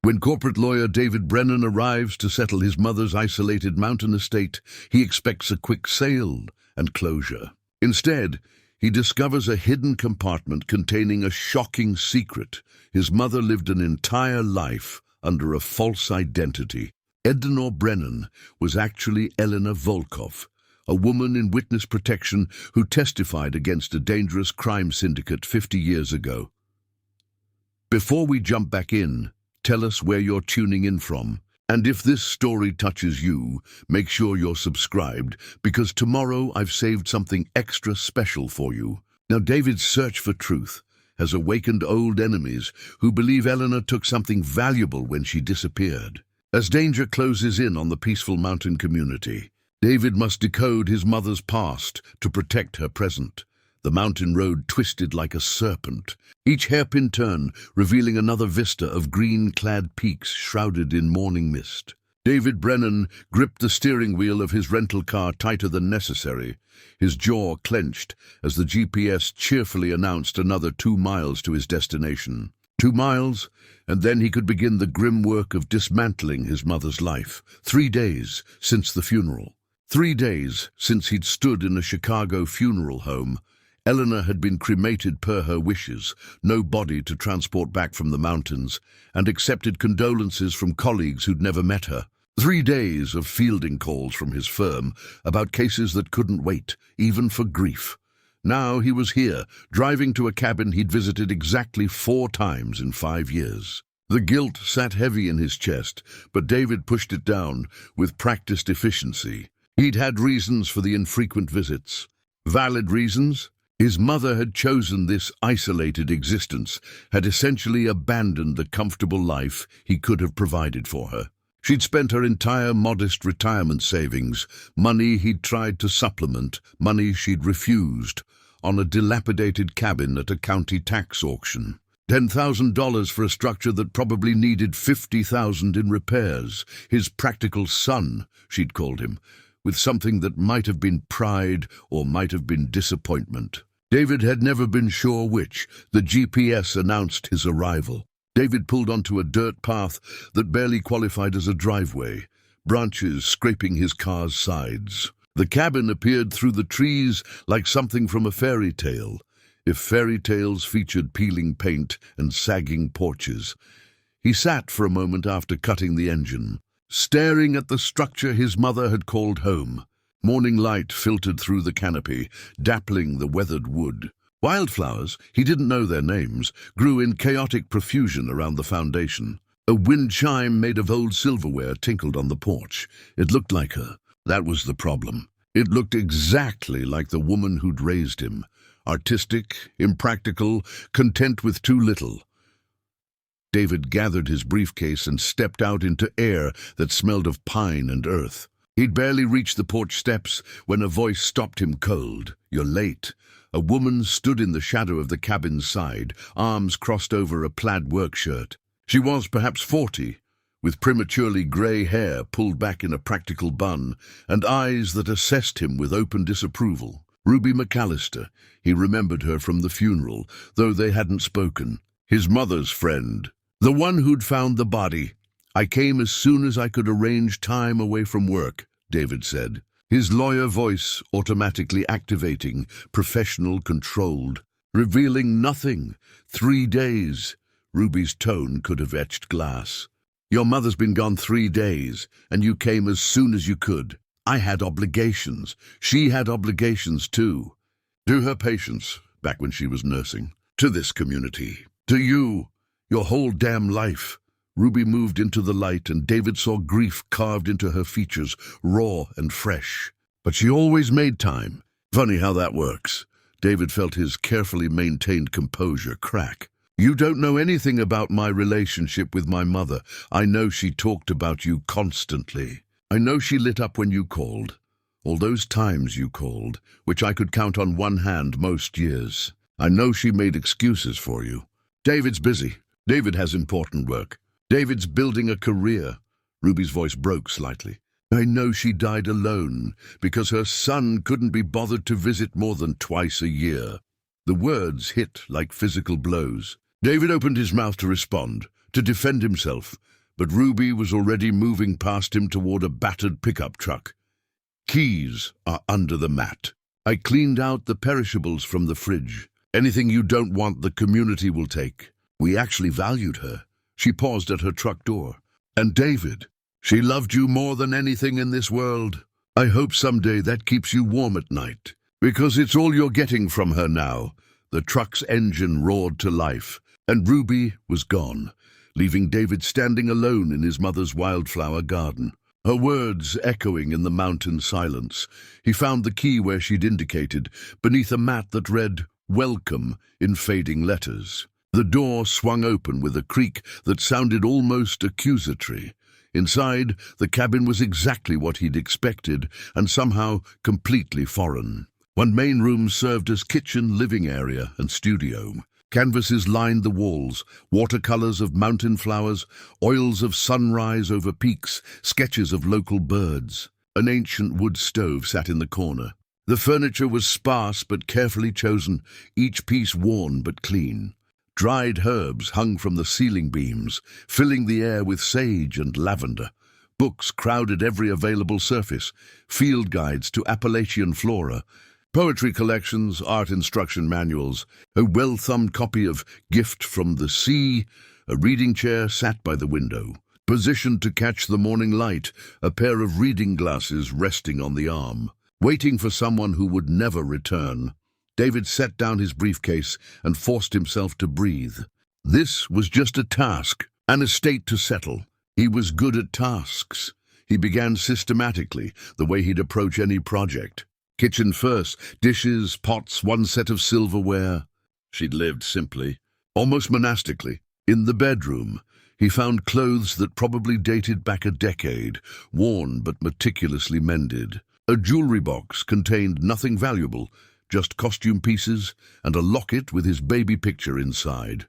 When corporate lawyer David Brennan arrives to settle his mother's isolated mountain estate, he expects a quick sale and closure. Instead, he discovers a hidden compartment containing a shocking secret. His mother lived an entire life under a false identity. Eleanor Brennan was actually Elena Volkov, a woman in witness protection who testified against a dangerous crime syndicate 50 years ago. Before we jump back in, tell us where you're tuning in from. And if this story touches you, make sure you're subscribed, because tomorrow I've saved something extra special for you. Now, David's search for truth has awakened old enemies who believe Eleanor took something valuable when she disappeared. As danger closes in on the peaceful mountain community, David must decode his mother's past to protect her present. The mountain road twisted like a serpent, each hairpin turn revealing another vista of green-clad peaks shrouded in morning mist. David Brennan gripped the steering wheel of his rental car tighter than necessary, his jaw clenched as the GPS cheerfully announced another 2 miles to his destination. 2 miles, and then he could begin the grim work of dismantling his mother's life. 3 days since the funeral. 3 days since he'd stood in a Chicago funeral home. Eleanor had been cremated per her wishes, no body to transport back from the mountains, and accepted condolences from colleagues who'd never met her. 3 days of fielding calls from his firm about cases that couldn't wait, even for grief. Now he was here, driving to a cabin he'd visited exactly 4 times in 5 years. The guilt sat heavy in his chest, but David pushed it down with practiced efficiency. He'd had reasons for the infrequent visits. Valid reasons. His mother had chosen this isolated existence, had essentially abandoned the comfortable life he could have provided for her. She'd spent her entire modest retirement savings, money he'd tried to supplement, money she'd refused, on a dilapidated cabin at a county tax auction. $10,000 for a structure that probably needed $50,000 in repairs. His practical son, she'd called him, with something that might have been pride or might have been disappointment. David had never been sure which. The GPS announced his arrival. David pulled onto a dirt path that barely qualified as a driveway, branches scraping his car's sides. The cabin appeared through the trees like something from a fairy tale, if fairy tales featured peeling paint and sagging porches. He sat for a moment after cutting the engine, staring at the structure his mother had called home. Morning light filtered through the canopy, dappling the weathered wood. Wildflowers, he didn't know their names, grew in chaotic profusion around the foundation. A wind chime made of old silverware tinkled on the porch. It looked like her. That was the problem. It looked exactly like the woman who'd raised him. Artistic, impractical, content with too little. David gathered his briefcase and stepped out into air that smelled of pine and earth. He'd barely reached the porch steps when a voice stopped him cold. "You're late." A woman stood in the shadow of the cabin's side, arms crossed over a plaid work shirt. She was perhaps 40, with prematurely grey hair pulled back in a practical bun, and eyes that assessed him with open disapproval. Ruby McAllister. He remembered her from the funeral, though they hadn't spoken. His mother's friend. The one who'd found the body. "I came as soon as I could arrange time away from work," David said, his lawyer voice automatically activating, professional, controlled, revealing nothing. 3 days. Ruby's tone could have etched glass. "Your mother's been gone 3 days, and you came as soon as you could. I had obligations. She had obligations too. To her patients, back when she was nursing. To this community. To you. Your whole damn life." Ruby moved into the light, and David saw grief carved into her features, raw and fresh. But she always made time. Funny how that works. David felt his carefully maintained composure crack. "You don't know anything about my relationship with my mother. I know she talked about you constantly. I know she lit up when you called. All those times you called, which I could count on one hand most years. I know she made excuses for you. David's busy. David has important work. David's building a career." Ruby's voice broke slightly. "I know she died alone because her son couldn't be bothered to visit more than twice a year." The words hit like physical blows. David opened his mouth to respond, to defend himself, but Ruby was already moving past him toward a battered pickup truck. "Keys are under the mat. I cleaned out the perishables from the fridge. Anything you don't want, the community will take." We actually valued her. She paused at her truck door. "And David, she loved you more than anything in this world. I hope someday that keeps you warm at night, because it's all you're getting from her now." The truck's engine roared to life, and Ruby was gone, leaving David standing alone in his mother's wildflower garden. Her words echoing in the mountain silence. He found the key where she'd indicated, beneath a mat that read, "Welcome," in fading letters. The door swung open with a creak that sounded almost accusatory. Inside, the cabin was exactly what he'd expected, and somehow completely foreign. One main room served as kitchen, living area, and studio. Canvases lined the walls, watercolors of mountain flowers, oils of sunrise over peaks, sketches of local birds. An ancient wood stove sat in the corner. The furniture was sparse but carefully chosen, each piece worn but clean. Dried herbs hung from the ceiling beams, filling the air with sage and lavender. Books crowded every available surface, field guides to Appalachian flora, poetry collections, art instruction manuals, a well-thumbed copy of Gift from the Sea. A reading chair sat by the window, positioned to catch the morning light, a pair of reading glasses resting on the arm. Waiting for someone who would never return, David set down his briefcase and forced himself to breathe. This was just a task, an estate to settle. He was good at tasks. He began systematically, the way he'd approach any project. Kitchen first, dishes, pots, one set of silverware. She'd lived simply, almost monastically. In the bedroom, he found clothes that probably dated back a decade, worn but meticulously mended. A jewelry box contained nothing valuable, just costume pieces and a locket with his baby picture inside.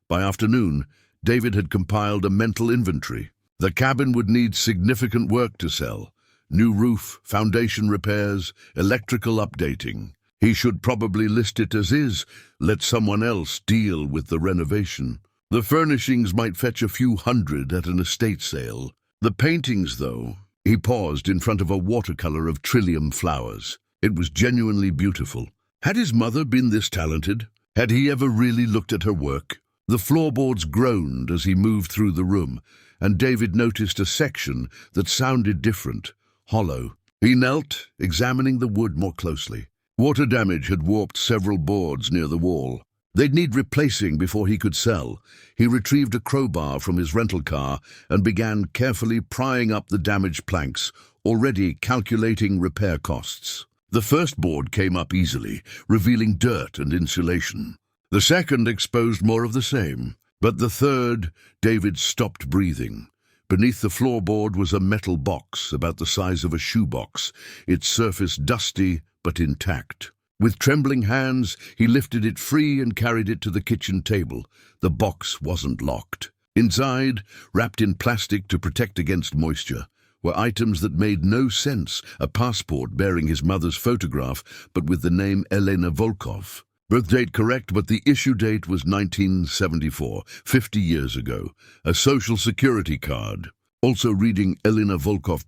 By afternoon, David had compiled a mental inventory. The cabin would need significant work to sell. New roof, foundation repairs, electrical updating. He should probably list it as is, let someone else deal with the renovation. The furnishings might fetch a few hundred at an estate sale. The paintings, though, he paused in front of a watercolor of trillium flowers. It was genuinely beautiful. Had his mother been this talented? Had he ever really looked at her work? The floorboards groaned as he moved through the room, and David noticed a section that sounded different, hollow. He knelt, examining the wood more closely. Water damage had warped several boards near the wall. They'd need replacing before he could sell. He retrieved a crowbar from his rental car and began carefully prying up the damaged planks, already calculating repair costs. The first board came up easily, revealing dirt and insulation. The second exposed more of the same. But the third, David stopped breathing. Beneath the floorboard was a metal box about the size of a shoebox, its surface dusty but intact. With trembling hands, he lifted it free and carried it to the kitchen table. The box wasn't locked. Inside, wrapped in plastic to protect against moisture, were items that made no sense. A passport bearing his mother's photograph, but with the name Elena Volkov. Birth date correct, but the issue date was 1974, 50 years ago. A social security card. Also reading Elena Volkov.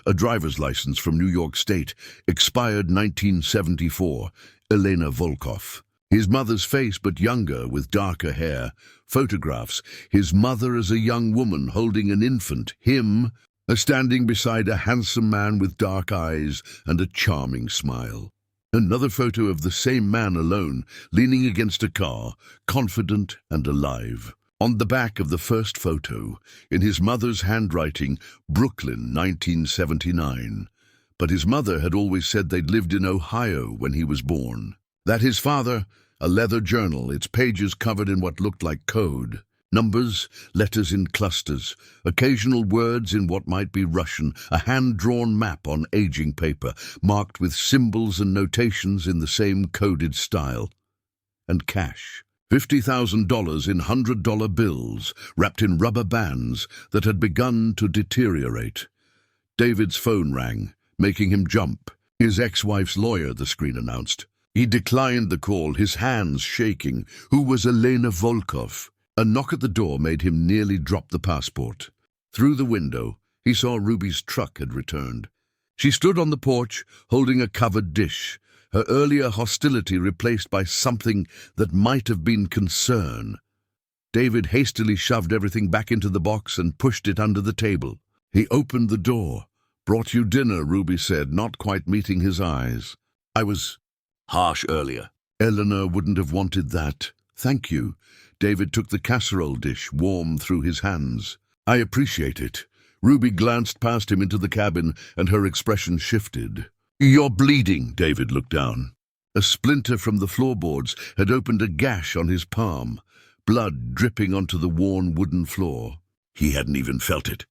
A driver's license from New York State, expired 1974, Elena Volkov. His mother's face, but younger, with darker hair. Photographs, his mother as a young woman holding an infant, him standing beside a handsome man with dark eyes and a charming smile. Another photo of the same man alone, leaning against a car, confident and alive. On the back of the first photo, in his mother's handwriting, Brooklyn, 1979. But his mother had always said they'd lived in Ohio when he was born. That his father, a leather journal, its pages covered in what looked like code. Numbers, letters in clusters, occasional words in what might be Russian, a hand-drawn map on aging paper, marked with symbols and notations in the same coded style. And cash. $50,000 in $100 bills, wrapped in rubber bands that had begun to deteriorate. David's phone rang, making him jump. His ex-wife's lawyer, the screen announced. He declined the call, his hands shaking. Who was Elena Volkov? A knock at the door made him nearly drop the passport. Through the window, he saw Ruby's truck had returned. She stood on the porch, holding a covered dish, her earlier hostility replaced by something that might have been concern. David hastily shoved everything back into the box and pushed it under the table. He opened the door. "Brought you dinner," Ruby said, not quite meeting his eyes. "I was harsh earlier." "Eleanor wouldn't have wanted that." "Thank you." David took the casserole dish, warm through his hands. "I appreciate it." Ruby glanced past him into the cabin, and her expression shifted. "You're bleeding." David looked down. A splinter from the floorboards had opened a gash on his palm, blood dripping onto the worn wooden floor. He hadn't even felt it.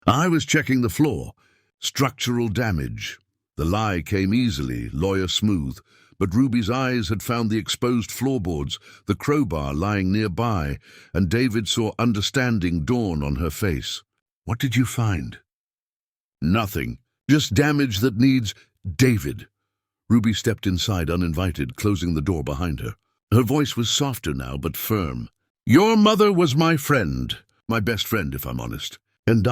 "I was checking the floor. Structural damage." The lie came easily, lawyer smooth, but Ruby's eyes had found the exposed floorboards, the crowbar lying nearby, and David saw understanding dawn on her face. "What did you find?" "Nothing. Just damage that needs—" "David." Ruby stepped inside uninvited, closing the door behind her. Her voice was softer now, but firm. "Your mother was my friend. My best friend, if I'm honest. And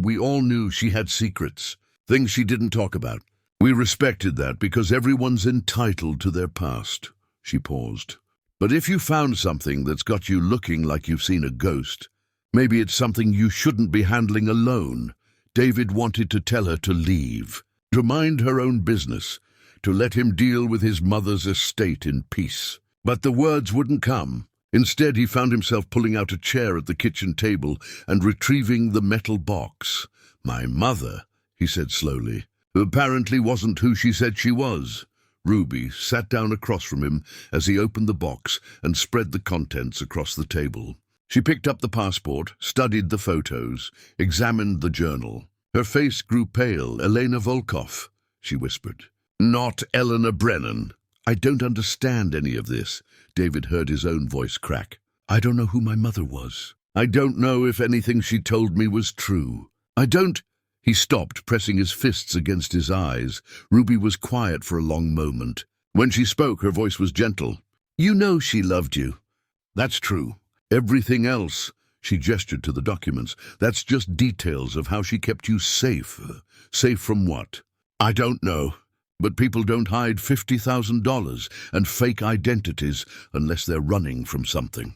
we all knew she had secrets, things she didn't talk about. We respected that because everyone's entitled to their past." She paused. "But if you found something that's got you looking like you've seen a ghost, maybe it's something you shouldn't be handling alone." David wanted to tell her to leave, to mind her own business, to let him deal with his mother's estate in peace. But the words wouldn't come. Instead, he found himself pulling out a chair at the kitchen table and retrieving the metal box. "My mother," he said slowly, "apparently wasn't who she said she was." Ruby sat down across from him as he opened the box and spread the contents across the table. She picked up the passport, studied the photos, examined the journal. Her face grew pale. "Elena Volkov," she whispered. "Not Eleanor Brennan." "I don't understand any of this." David heard his own voice crack. "I don't know who my mother was. I don't know if anything she told me was true. I don't—" He stopped, pressing his fists against his eyes. Ruby was quiet for a long moment. When she spoke, her voice was gentle. "You know she loved you." "That's true. Everything else," she gestured to the documents, "that's just details of how she kept you safe." "Safe from what?" "I don't know. But people don't hide $50,000 and fake identities unless they're running from something."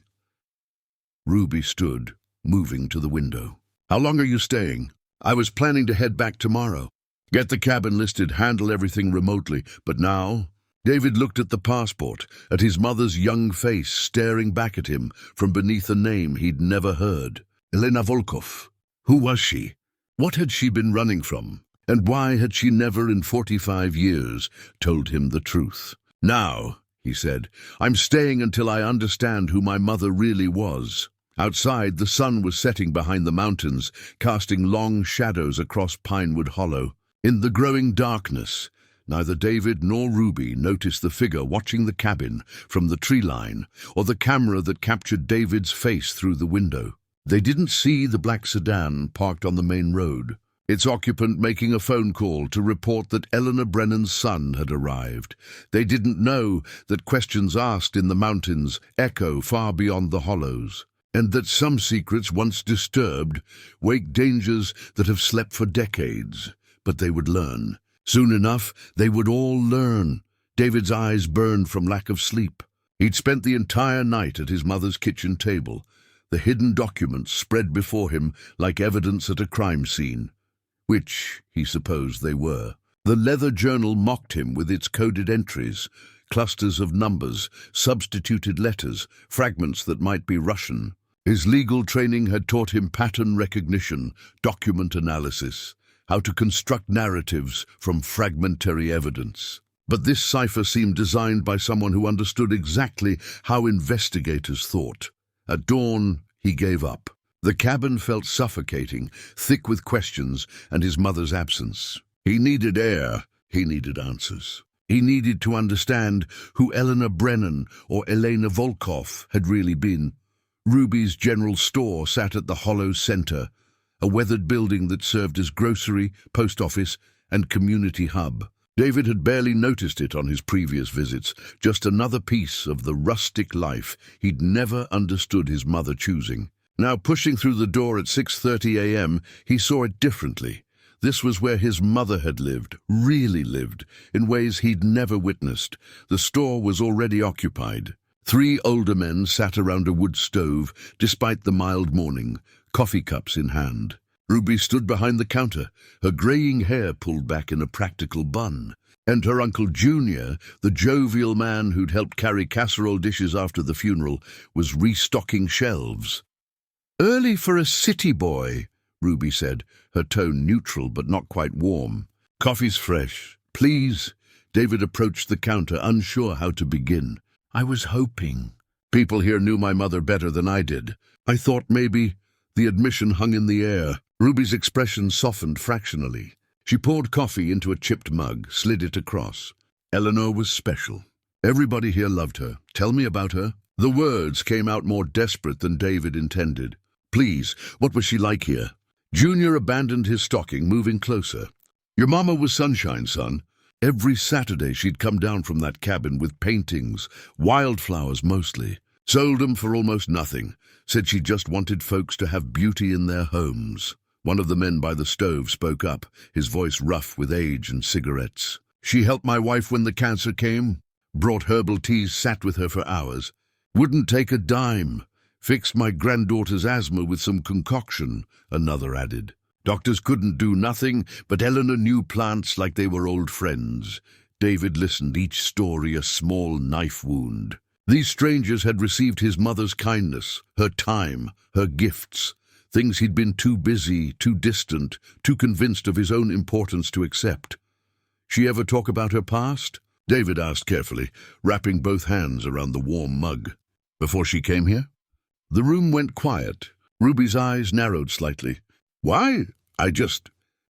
Ruby stood, moving to the window. "How long are you staying?" "I was planning to head back tomorrow." "Get the cabin listed, handle everything remotely. But now—" David looked at the passport, at his mother's young face staring back at him from beneath a name he'd never heard. Elena Volkov. Who was she? What had she been running from? And why had she never in 45 years told him the truth? "Now," he said, "I'm staying until I understand who my mother really was." Outside, the sun was setting behind the mountains, casting long shadows across Pinewood Hollow. In the growing darkness, neither David nor Ruby noticed the figure watching the cabin from the tree line or the camera that captured David's face through the window. They didn't see the black sedan parked on the main road, its occupant making a phone call to report that Eleanor Brennan's son had arrived. They didn't know that questions asked in the mountains echo far beyond the hollows, and that some secrets once disturbed wake dangers that have slept for decades. But they would learn. Soon enough, they would all learn. David's eyes burned from lack of sleep. He'd spent the entire night at his mother's kitchen table, the hidden documents spread before him like evidence at a crime scene. Which, he supposed they were. The leather journal mocked him with its coded entries, clusters of numbers, substituted letters, fragments that might be Russian. His legal training had taught him pattern recognition, document analysis, how to construct narratives from fragmentary evidence. But this cipher seemed designed by someone who understood exactly how investigators thought. At dawn, he gave up. The cabin felt suffocating, thick with questions and his mother's absence. He needed air. He needed answers. He needed to understand who Eleanor Brennan or Elena Volkov had really been. Ruby's general store sat at the hollow's center, a weathered building that served as grocery, post office, and community hub. David had barely noticed it on his previous visits, just another piece of the rustic life he'd never understood his mother choosing. Now, pushing through the door at 6:30 a.m., he saw it differently. This was where his mother had lived, really lived, in ways he'd never witnessed. The store was already occupied. 3 older men sat around a wood stove, despite the mild morning, coffee cups in hand. Ruby stood behind the counter, her graying hair pulled back in a practical bun. And her Uncle Junior, the jovial man who'd helped carry casserole dishes after the funeral, was restocking shelves. "Early for a city boy," Ruby said, her tone neutral but not quite warm. "Coffee's fresh. Please." David approached the counter, unsure how to begin. "I was hoping. People here knew my mother better than I did. I thought maybe." The admission hung in the air. Ruby's expression softened fractionally. She poured coffee into a chipped mug, slid it across. "Eleanor was special. Everybody here loved her. Tell me about her." The words came out more desperate than David intended. "Please, what was she like here?" Junior abandoned his stocking, moving closer. "Your mama was sunshine, son. Every Saturday she'd come down from that cabin with paintings, wildflowers mostly. Sold 'em for almost nothing. Said she just wanted folks to have beauty in their homes." One of the men by the stove spoke up, his voice rough with age and cigarettes. "She helped my wife when the cancer came. Brought herbal teas, sat with her for hours. Wouldn't take a dime. Fixed my granddaughter's asthma with some concoction," another added. "Doctors couldn't do nothing, but Eleanor knew plants like they were old friends." David listened, each story a small knife wound. These strangers had received his mother's kindness, her time, her gifts, things he'd been too busy, too distant, too convinced of his own importance to accept. "She ever talk about her past?" David asked carefully, wrapping both hands around the warm mug. "Before she came here?" The room went quiet. Ruby's eyes narrowed slightly. "Why? I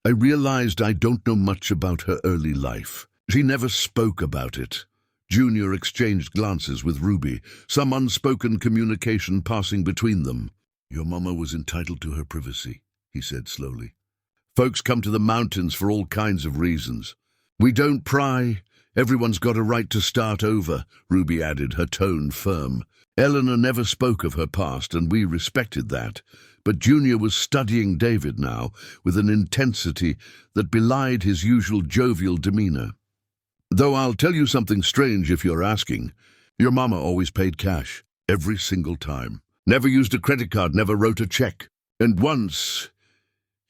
realized I don't know much about her early life. She never spoke about it." Junior exchanged glances with Ruby, some unspoken communication passing between them. "Your mama was entitled to her privacy," he said slowly. "Folks come to the mountains for all kinds of reasons. We don't pry. Everyone's got a right to start over," Ruby added, her tone firm. "Eleanor never spoke of her past, and we respected that. But Junior was studying David now, with an intensity that belied his usual jovial demeanor. "Though I'll tell you something strange if you're asking. Your mama always paid cash, every single time. Never used a credit card, never wrote a check. And once—"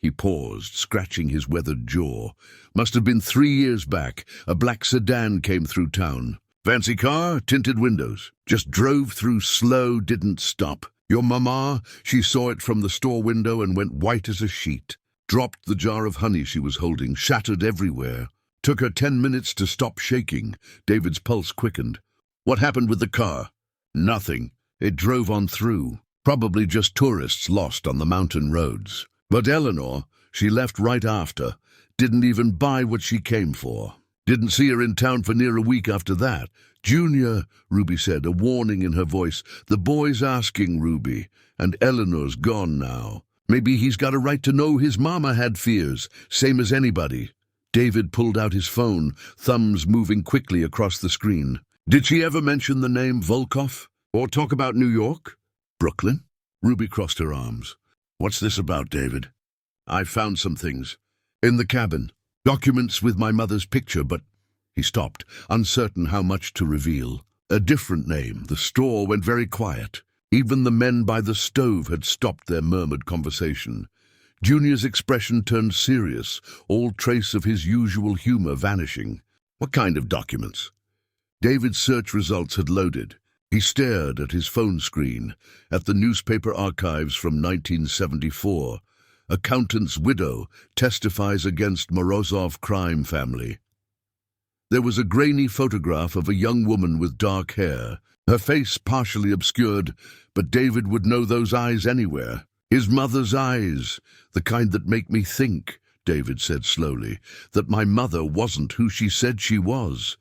He paused, scratching his weathered jaw. "Must have been 3 years back. A black sedan came through town. Fancy car, tinted windows. Just drove through slow, didn't stop. Your mama, she saw it from the store window and went white as a sheet. Dropped the jar of honey she was holding, shattered everywhere. Took her 10 minutes to stop shaking." David's pulse quickened. "What happened with the car?" "Nothing. It drove on through. Probably just tourists lost on the mountain roads. But Eleanor, she left right after. Didn't even buy what she came for. Didn't see her in town for near a week after that." "Junior," Ruby said, a warning in her voice. "The boy's asking, Ruby, and Eleanor's gone now. Maybe he's got a right to know his mama had fears, same as anybody." David pulled out his phone, thumbs moving quickly across the screen. "Did she ever mention the name Volkov? Or talk about New York? Brooklyn?" Ruby crossed her arms. "What's this about, David?" "I found some things. In the cabin. Documents with my mother's picture, but—" He stopped, uncertain how much to reveal. "A different name." The store went very quiet. Even the men by the stove had stopped their murmured conversation. Junior's expression turned serious, all trace of his usual humor vanishing. "What kind of documents?" David's search results had loaded. He stared at his phone screen, at the newspaper archives from 1974. Accountant's widow testifies against Morozov crime family. There was a grainy photograph of a young woman with dark hair, her face partially obscured, but David would know those eyes anywhere. "His mother's eyes, the kind that make me think," David said slowly, "that my mother wasn't who she said she was."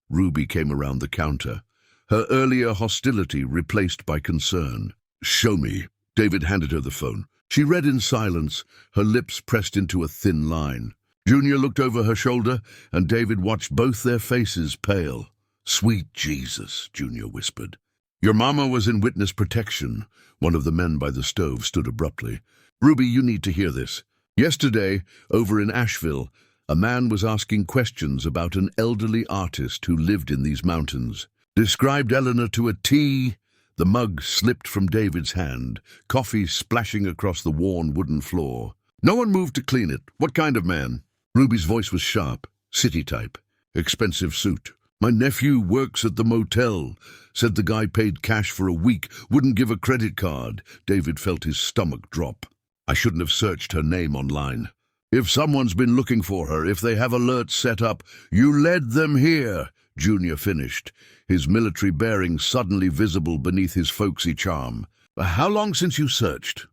Ruby came around the counter, her earlier hostility replaced by concern. "Show me." David handed her the phone. She read in silence, her lips pressed into a thin line. Junior looked over her shoulder, and David watched both their faces pale. "Sweet Jesus," Junior whispered. "Your mama was in witness protection." One of the men by the stove stood abruptly. "Ruby, you need to hear this. Yesterday, over in Asheville, a man was asking questions about an elderly artist who lived in these mountains. Described Eleanor to a T. The mug slipped from David's hand, coffee splashing across the worn wooden floor. No one moved to clean it. What kind of man? Ruby's voice was sharp, city type, expensive suit. "My nephew works at the motel. Said the guy paid cash for a week, wouldn't give a credit card." David felt his stomach drop. "I shouldn't have searched her name online. If someone's been looking for her, if they have alerts set up, you led them here," Junior finished, his military bearings suddenly visible beneath his folksy charm. "How long since you searched?"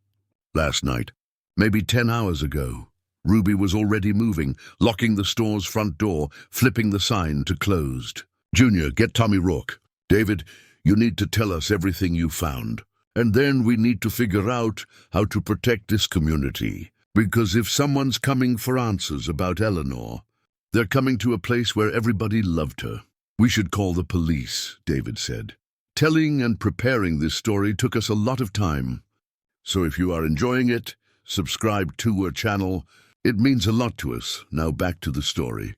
"Last night. Maybe 10 hours ago." Ruby was already moving, locking the store's front door, flipping the sign to closed. "Junior, get Tommy Rourke. David, you need to tell us everything you found. And then we need to figure out how to protect this community. Because if someone's coming for answers about Eleanor, they're coming to a place where everybody loved her." "We should call the police," David said. "Telling and preparing this story took us a lot of time. So if you are enjoying it, subscribe to our channel. It means a lot to us. Now back to the story."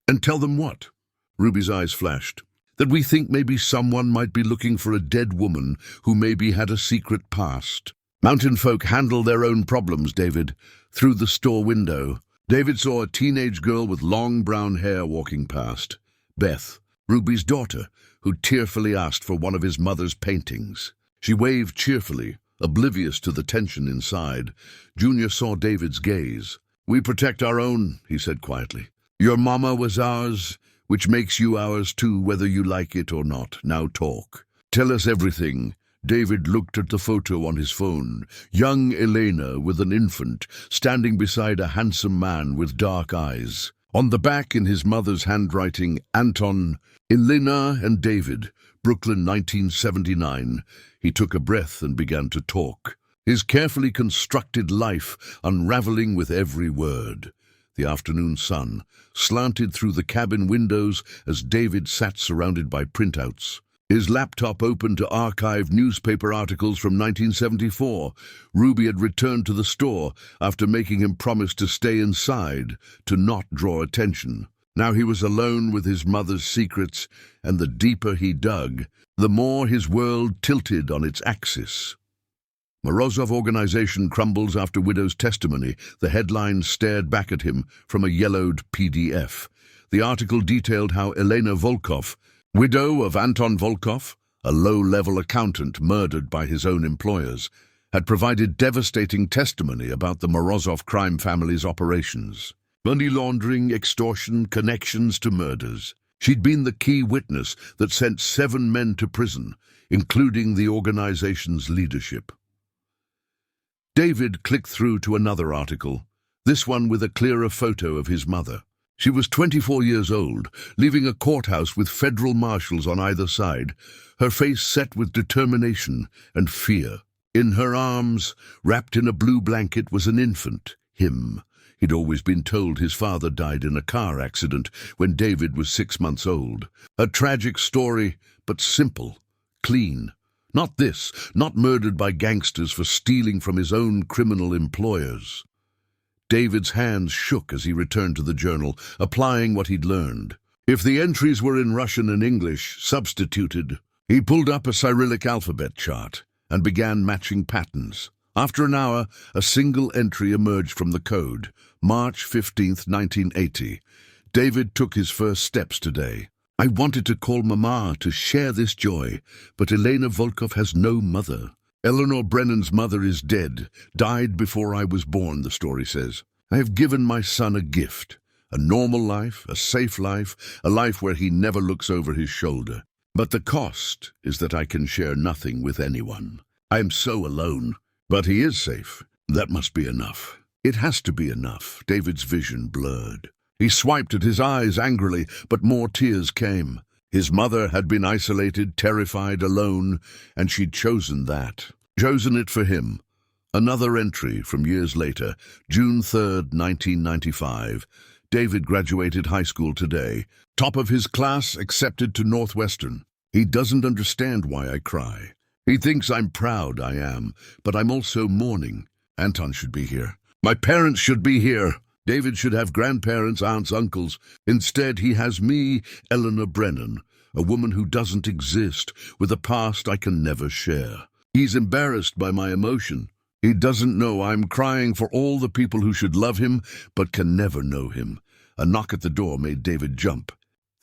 "And tell them what?" Ruby's eyes flashed. "That we think maybe someone might be looking for a dead woman who maybe had a secret past. Mountain folk handle their own problems, David." Through the store window, David saw a teenage girl with long brown hair walking past. Beth, Ruby's daughter, who tearfully asked for one of his mother's paintings. She waved cheerfully, oblivious to the tension inside. Junior saw David's gaze. "We protect our own," he said quietly. "Your mama was ours, which makes you ours too, whether you like it or not. Now talk. Tell us everything." David looked at the photo on his phone. Young Elena with an infant, standing beside a handsome man with dark eyes. On the back, in his mother's handwriting, Anton, Elena and David, Brooklyn, 1979. He took a breath and began to talk, his carefully constructed life unraveling with every word. The afternoon sun slanted through the cabin windows as David sat surrounded by printouts. His laptop open to archive newspaper articles from 1974. Ruby had returned to the store after making him promise to stay inside, to not draw attention. Now he was alone with his mother's secrets, and the deeper he dug, the more his world tilted on its axis. Morozov organization crumbles after widow's testimony. The headline stared back at him from a yellowed PDF. The article detailed how Elena Volkov, widow of Anton Volkov, a low-level accountant murdered by his own employers, had provided devastating testimony about the Morozov crime family's operations. Money laundering, extortion, connections to murders. She'd been the key witness that sent 7 men to prison, including the organization's leadership. David clicked through to another article, this one with a clearer photo of his mother. She was 24 years old, leaving a courthouse with federal marshals on either side, her face set with determination and fear. In her arms, wrapped in a blue blanket, was an infant, him. He'd always been told his father died in a car accident when David was 6 months old. A tragic story, but simple, clean. Not this, not murdered by gangsters for stealing from his own criminal employers. David's hands shook as he returned to the journal, applying what he'd learned. If the entries were in Russian and English, substituted, he pulled up a Cyrillic alphabet chart and began matching patterns. After an hour, a single entry emerged from the code, March 15th, 1980. David took his first steps today. "I wanted to call Mama to share this joy, but Elena Volkov has no mother. Eleanor Brennan's mother is dead, died before I was born," the story says. "I have given my son a gift, a normal life, a safe life, a life where he never looks over his shoulder. But the cost is that I can share nothing with anyone. I am so alone. But he is safe. That must be enough. It has to be enough." David's vision blurred. He swiped at his eyes angrily, but more tears came. His mother had been isolated, terrified, alone, and she'd chosen that. Chosen it for him. Another entry from years later, June 3rd, 1995. David graduated high school today. Top of his class, accepted to Northwestern. He doesn't understand why I cry. He thinks I'm proud, I am, but I'm also mourning. Anton should be here. My parents should be here. David should have grandparents, aunts, uncles. Instead, he has me, Eleanor Brennan, a woman who doesn't exist, with a past I can never share. He's embarrassed by my emotion. He doesn't know I'm crying for all the people who should love him, but can never know him. A knock at the door made David jump.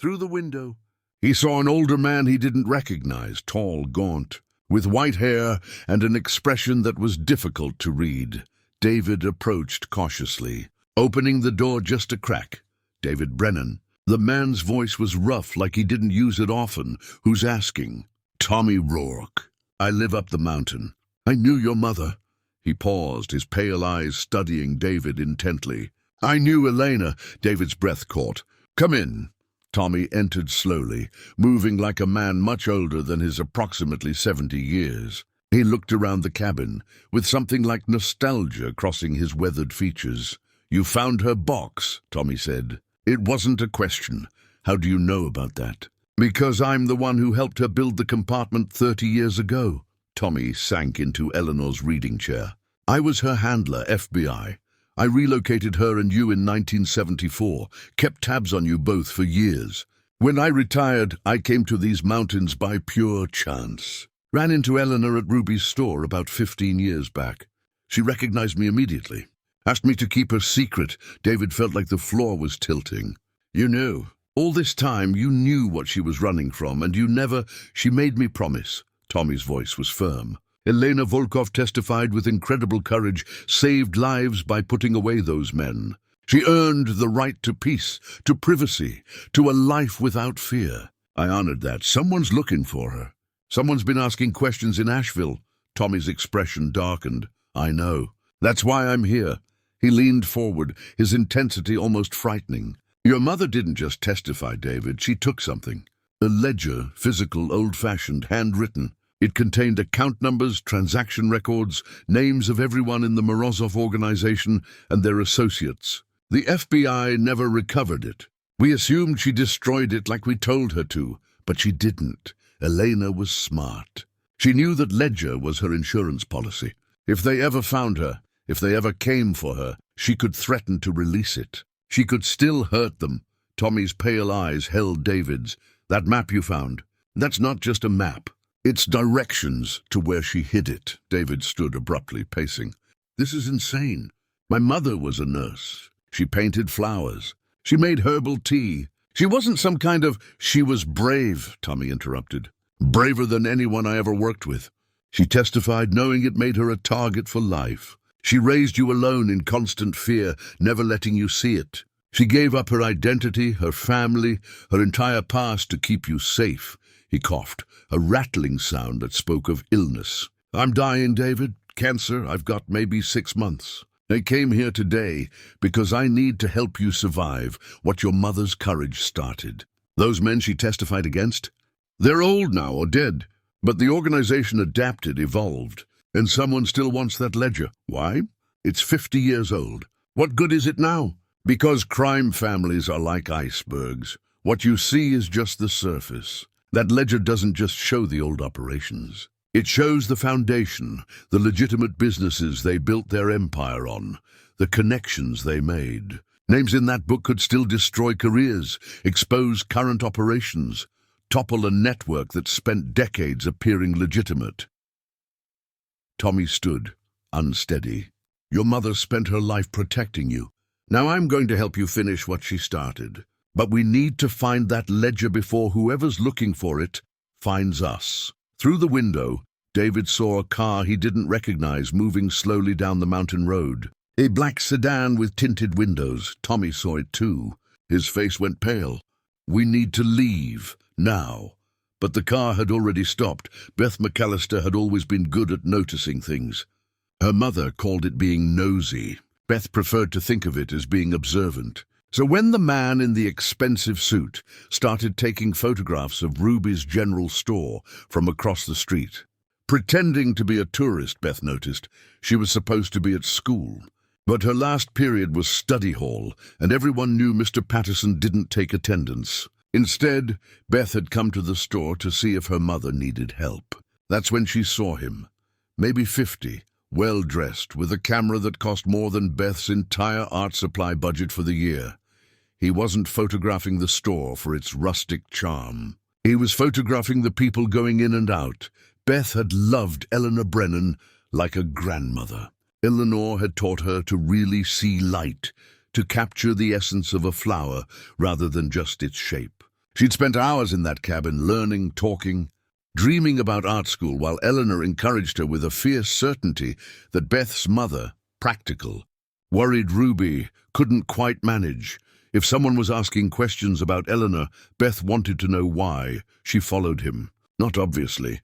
Through the window, he saw an older man he didn't recognize, tall, gaunt, with white hair and an expression that was difficult to read. David approached cautiously, opening the door just a crack. David Brennan. The man's voice was rough, like he didn't use it often. Who's asking? Tommy Rourke. I live up the mountain. I knew your mother. He paused, his pale eyes studying David intently. I knew Elena. David's breath caught. Come in. Tommy entered slowly, moving like a man much older than his approximately 70 years. He looked around the cabin, with something like nostalgia crossing his weathered features. You found her box, Tommy said. It wasn't a question. How do you know about that? Because I'm the one who helped her build the compartment 30 years ago. Tommy sank into Eleanor's reading chair. I was her handler, FBI. I relocated her and you in 1974, kept tabs on you both for years. When I retired, I came to these mountains by pure chance. Ran into Eleanor at Ruby's store about 15 years back. She recognized me immediately. Asked me to keep her secret. David felt like the floor was tilting. You knew. All this time, you knew what she was running from, and you never... She made me promise. Tommy's voice was firm. Elena Volkov testified with incredible courage, saved lives by putting away those men. She earned the right to peace, to privacy, to a life without fear. I honored that. Someone's looking for her. Someone's been asking questions in Asheville. Tommy's expression darkened. I know. That's why I'm here. He leaned forward, his intensity almost frightening. Your mother didn't just testify, David. She took something. A ledger, physical, old-fashioned, handwritten. It contained account numbers, transaction records, names of everyone in the Morozov organization and their associates. The FBI never recovered it. We assumed she destroyed it like we told her to, but she didn't. Elena was smart. She knew that ledger was her insurance policy. If they ever found her, if they ever came for her, she could threaten to release it. She could still hurt them. Tommy's pale eyes held David's. That map you found, that's not just a map. It's directions to where she hid it. David stood abruptly, pacing. This is insane. My mother was a nurse. She painted flowers. She made herbal tea. She wasn't some kind of... She was brave, Tommy interrupted. Braver than anyone I ever worked with. She testified knowing it made her a target for life. She raised you alone in constant fear, never letting you see it. She gave up her identity, her family, her entire past to keep you safe. He coughed, a rattling sound that spoke of illness. I'm dying, David. Cancer. I've got maybe 6 months. I came here today because I need to help you survive what your mother's courage started. Those men she testified against? They're old now or dead, but the organization adapted, evolved, and someone still wants that ledger. Why? It's 50 years old. What good is it now? Because crime families are like icebergs. What you see is just the surface. That ledger doesn't just show the old operations. It shows the foundation, the legitimate businesses they built their empire on, the connections they made. Names in that book could still destroy careers, expose current operations, topple a network that spent decades appearing legitimate. Tommy stood, unsteady. Your mother spent her life protecting you. Now I'm going to help you finish what she started. But we need to find that ledger before whoever's looking for it finds us. Through the window, David saw a car he didn't recognize moving slowly down the mountain road. A black sedan with tinted windows. Tommy saw it too. His face went pale. We need to leave, now. But the car had already stopped. Beth McAllister had always been good at noticing things. Her mother called it being nosy. Beth preferred to think of it as being observant. So when the man in the expensive suit started taking photographs of Ruby's general store from across the street, Pretending to be a tourist, Beth noticed. She was supposed to be at school. But her last period was study hall, and everyone knew Mr. Patterson didn't take attendance. Instead, Beth had come to the store to see if her mother needed help. That's when she saw him. Maybe 50, well-dressed, with a camera that cost more than Beth's entire art supply budget for the year. He wasn't photographing the store for its rustic charm. He was photographing the people going in and out. Beth had loved Eleanor Brennan like a grandmother. Eleanor had taught her to really see light, to capture the essence of a flower rather than just its shape. She'd spent hours in that cabin learning, talking, dreaming about art school, while Eleanor encouraged her with a fierce certainty that Beth's mother, practical, worried Ruby, couldn't quite manage. If someone was asking questions about Eleanor, Beth wanted to know why. She followed him. Not obviously.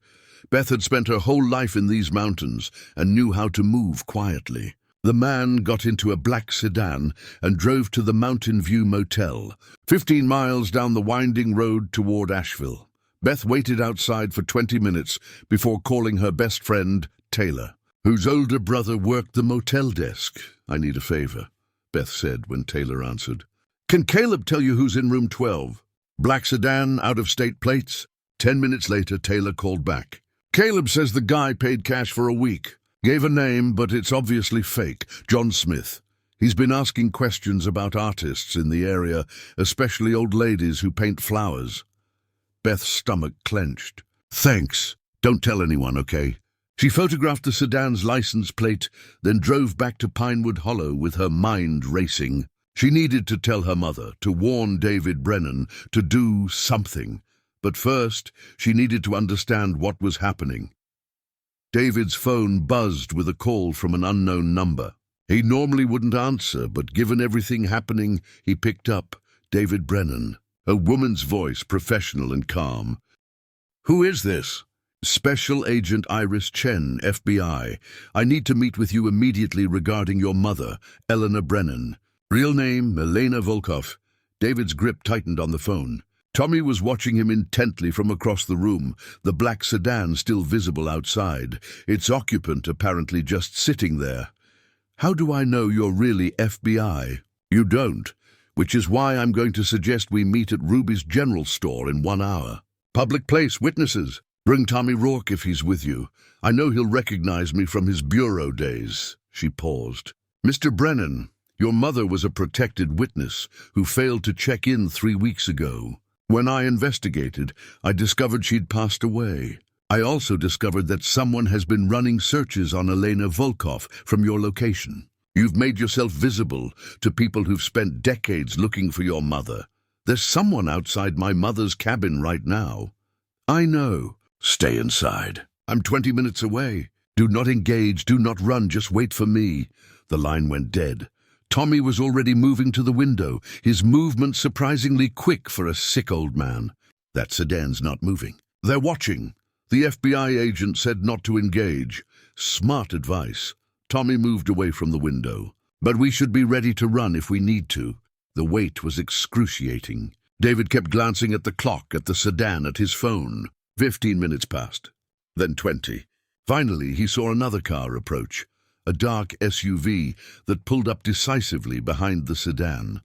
Beth had spent her whole life in these mountains and knew how to move quietly. The man got into a black sedan and drove to the Mountain View Motel, 15 miles down the winding road toward Asheville. Beth waited outside for 20 minutes before calling her best friend, Taylor, whose older brother worked the motel desk. "I need a favor," Beth said when Taylor answered. "Can Caleb tell you who's in room 12? Black sedan, out-of-state plates?" 10 minutes later, Taylor called back. "Caleb says the guy paid cash for a week. Gave a name, but it's obviously fake. John Smith. He's been asking questions about artists in the area, especially old ladies who paint flowers." Beth's stomach clenched. "Thanks. Don't tell anyone, okay?" She photographed the sedan's license plate, then drove back to Pinewood Hollow with her mind racing. She needed to tell her mother, to warn David Brennan, to do something. But first, she needed to understand what was happening. David's phone buzzed with a call from an unknown number. He normally wouldn't answer, but given everything happening, he picked up. David Brennan. A woman's voice, professional and calm. "Who is this?" "Special Agent Iris Chen, FBI. I need to meet with you immediately regarding your mother, Eleanor Brennan." Real name, Elena Volkov. David's grip tightened on the phone. Tommy was watching him intently from across the room, the black sedan still visible outside, its occupant apparently just sitting there. "How do I know you're really FBI?" "You don't, which is why I'm going to suggest we meet at Ruby's general store in 1 hour. Public place, witnesses. Bring Tommy Rourke if he's with you. I know he'll recognize me from his bureau days." She paused. "Mr. Brennan, your mother was a protected witness who failed to check in 3 weeks ago. When I investigated, I discovered she'd passed away. I also discovered that someone has been running searches on Elena Volkov from your location. You've made yourself visible to people who've spent decades looking for your mother. There's someone outside my mother's cabin right now." "I know." "Stay inside. I'm 20 minutes away. Do not engage, do not run, just wait for me." The line went dead. Tommy was already moving to the window, his movement surprisingly quick for a sick old man. "That sedan's not moving. They're watching. The FBI agent said not to engage." Smart advice. Tommy moved away from the window. "But we should be ready to run if we need to." The wait was excruciating. David kept glancing at the clock, at the sedan, at his phone. 15 minutes passed. Then 20. Finally, he saw another car approach. A dark SUV that pulled up decisively behind the sedan.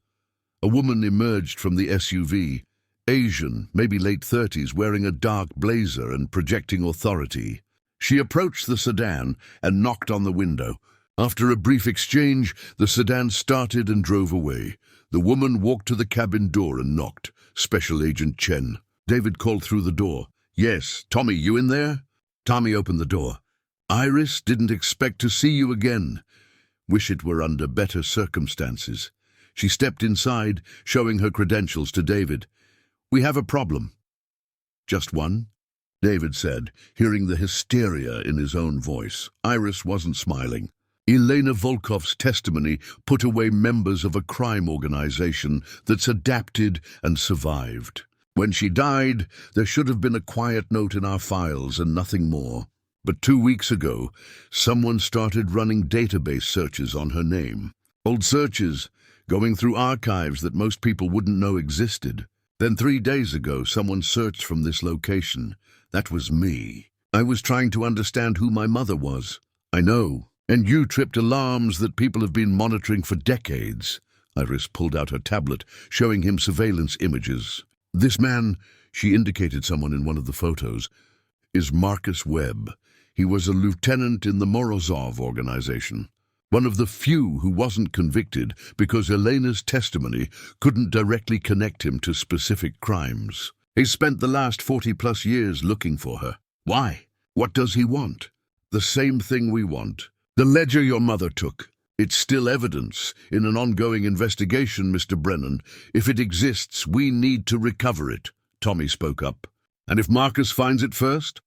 A woman emerged from the SUV, Asian, maybe late 30s, wearing a dark blazer and projecting authority. She approached the sedan and knocked on the window. After a brief exchange, the sedan started and drove away. The woman walked to the cabin door and knocked. Special Agent Chen. David called through the door. "Yes, Tommy, you in there?" Tommy opened the door. "Iris, didn't expect to see you again. Wish it were under better circumstances." She stepped inside, showing her credentials to David. "We have a problem." "Just one?" David said, hearing the hysteria in his own voice. Iris wasn't smiling. Elena Volkov's testimony put away members of a crime organization that's adapted and survived. When she died, there should have been a quiet note in our files and nothing more. But 2 weeks ago, someone started running database searches on her name. Old searches, going through archives that most people wouldn't know existed. Then 3 days ago, someone searched from this location. That was me. I was trying to understand who my mother was. I know. And you tripped alarms that people have been monitoring for decades. Iris pulled out her tablet, showing him surveillance images. This man, she indicated someone in one of the photos, is Marcus Webb. He was a lieutenant in the Morozov organization. One of the few who wasn't convicted because Elena's testimony couldn't directly connect him to specific crimes. He spent the last 40-plus years looking for her. Why? What does he want? The same thing we want. The ledger your mother took. It's still evidence in an ongoing investigation, Mr. Brennan. If it exists, we need to recover it, Tommy spoke up. And if Marcus finds it first?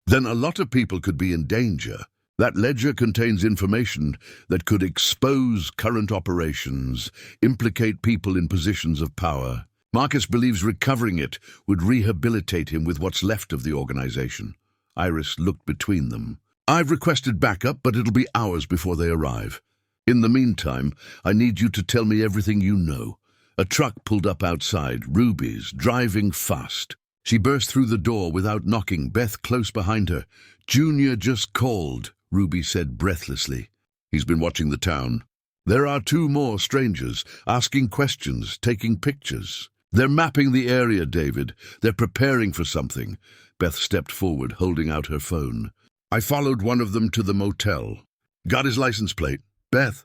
Then a lot of people could be in danger. That ledger contains information that could expose current operations, implicate people in positions of power. Marcus believes recovering it would rehabilitate him with what's left of the organization. Iris looked between them. I've requested backup, but it'll be hours before they arrive. In the meantime, I need you to tell me everything you know. A truck pulled up outside, Ruby's, driving fast. She burst through the door without knocking, Beth close behind her. Junior just called, Ruby said breathlessly. He's been watching the town. There are 2 more strangers, asking questions, taking pictures. They're mapping the area, David. They're preparing for something. Beth stepped forward, holding out her phone. I followed one of them to the motel. Got his license plate. Beth.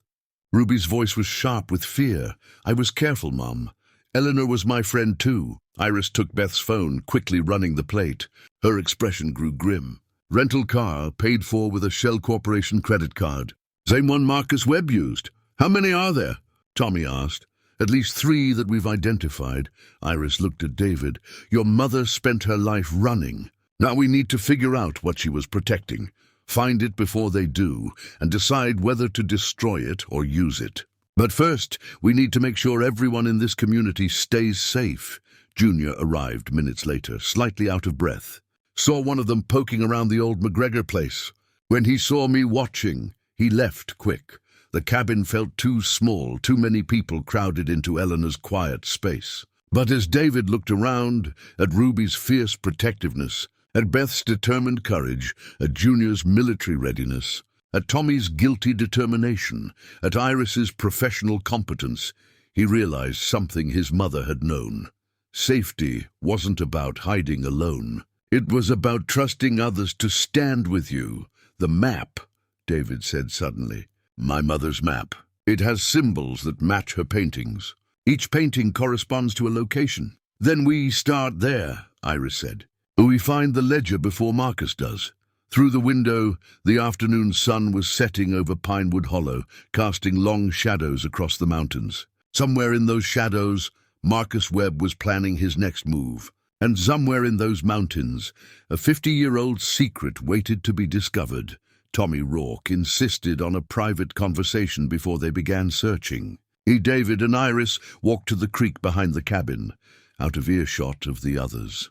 Ruby's voice was sharp with fear. I was careful, Mom. Eleanor was my friend too. Iris took Beth's phone, quickly running the plate. Her expression grew grim. Rental car, paid for with a Shell Corporation credit card. Same one Marcus Webb used. How many are there? Tommy asked. At least 3 that we've identified. Iris looked at David. Your mother spent her life running. Now we need to figure out what she was protecting. Find it before they do, and decide whether to destroy it or use it. But first, we need to make sure everyone in this community stays safe. Junior arrived minutes later, slightly out of breath. Saw one of them poking around the old McGregor place. When he saw me watching, he left quick. The cabin felt too small, too many people crowded into Eleanor's quiet space. But as David looked around, at Ruby's fierce protectiveness, at Beth's determined courage, at Junior's military readiness, at Tommy's guilty determination, at Iris's professional competence, he realized something his mother had known. Safety wasn't about hiding alone. It was about trusting others to stand with you. The map, David said suddenly. My mother's map. It has symbols that match her paintings. Each painting corresponds to a location. Then we start there, Iris said. We find the ledger before Marcus does. Through the window, the afternoon sun was setting over Pinewood Hollow, casting long shadows across the mountains. Somewhere in those shadows, Marcus Webb was planning his next move. And somewhere in those mountains, a 50-year-old secret waited to be discovered. Tommy Rourke insisted on a private conversation before they began searching. David and Iris walked to the creek behind the cabin, out of earshot of the others.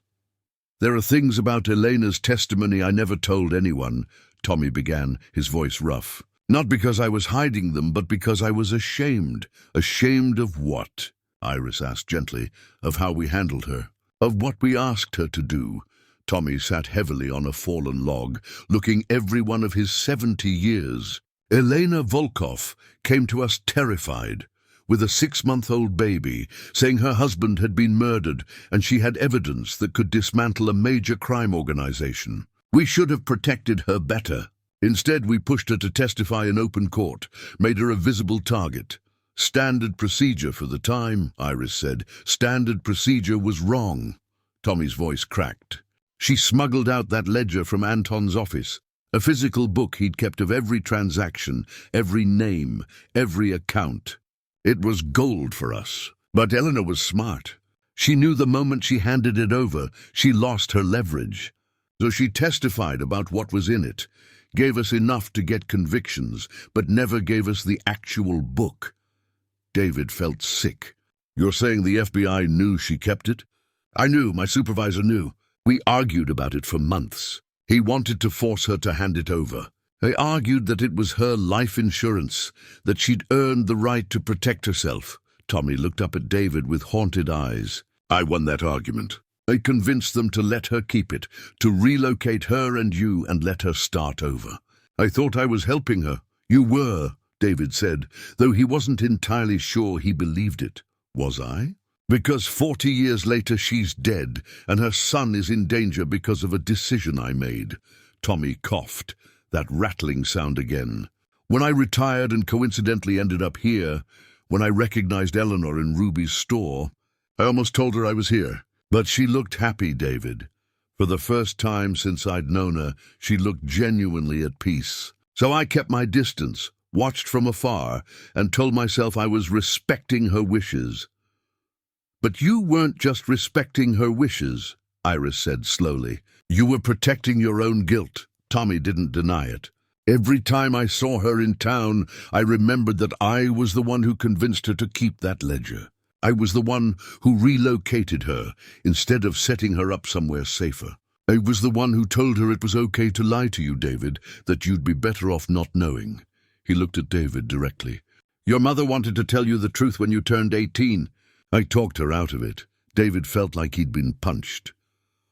There are things about Elena's testimony I never told anyone, Tommy began, his voice rough. Not because I was hiding them, but because I was ashamed. Ashamed of what? Iris asked gently. Of how we handled her. Of what we asked her to do. Tommy sat heavily on a fallen log, looking every one of his 70 years. Elena Volkov came to us terrified, with a 6-month-old baby, saying her husband had been murdered and she had evidence that could dismantle a major crime organization. We should have protected her better. Instead, we pushed her to testify in open court, made her a visible target. Standard procedure for the time, Iris said. Standard procedure was wrong. Tommy's voice cracked. She smuggled out that ledger from Anton's office, a physical book he'd kept of every transaction, every name, every account. It was gold for us. But Eleanor was smart. She knew the moment she handed it over, she lost her leverage. So she testified about what was in it, gave us enough to get convictions, but never gave us the actual book. David felt sick. You're saying the FBI knew she kept it? I knew, my supervisor knew. We argued about it for months. He wanted to force her to hand it over. They argued that it was her life insurance, that she'd earned the right to protect herself. Tommy looked up at David with haunted eyes. I won that argument. I convinced them to let her keep it, to relocate her and you and let her start over. I thought I was helping her. You were, David said, though he wasn't entirely sure he believed it. Was I? Because 40 years later she's dead, and her son is in danger because of a decision I made. Tommy coughed, that rattling sound again. When I retired and coincidentally ended up here, when I recognized Eleanor in Ruby's store, I almost told her I was here. But she looked happy, David. For the first time since I'd known her, she looked genuinely at peace. So I kept my distance, watched from afar, and told myself I was respecting her wishes. But you weren't just respecting her wishes, Iris said slowly. You were protecting your own guilt. Tommy didn't deny it. Every time I saw her in town, I remembered that I was the one who convinced her to keep that ledger. I was the one who relocated her instead of setting her up somewhere safer. I was the one who told her it was okay to lie to you, David, that you'd be better off not knowing. He looked at David directly. Your mother wanted to tell you the truth when you turned 18. I talked her out of it. David felt like he'd been punched.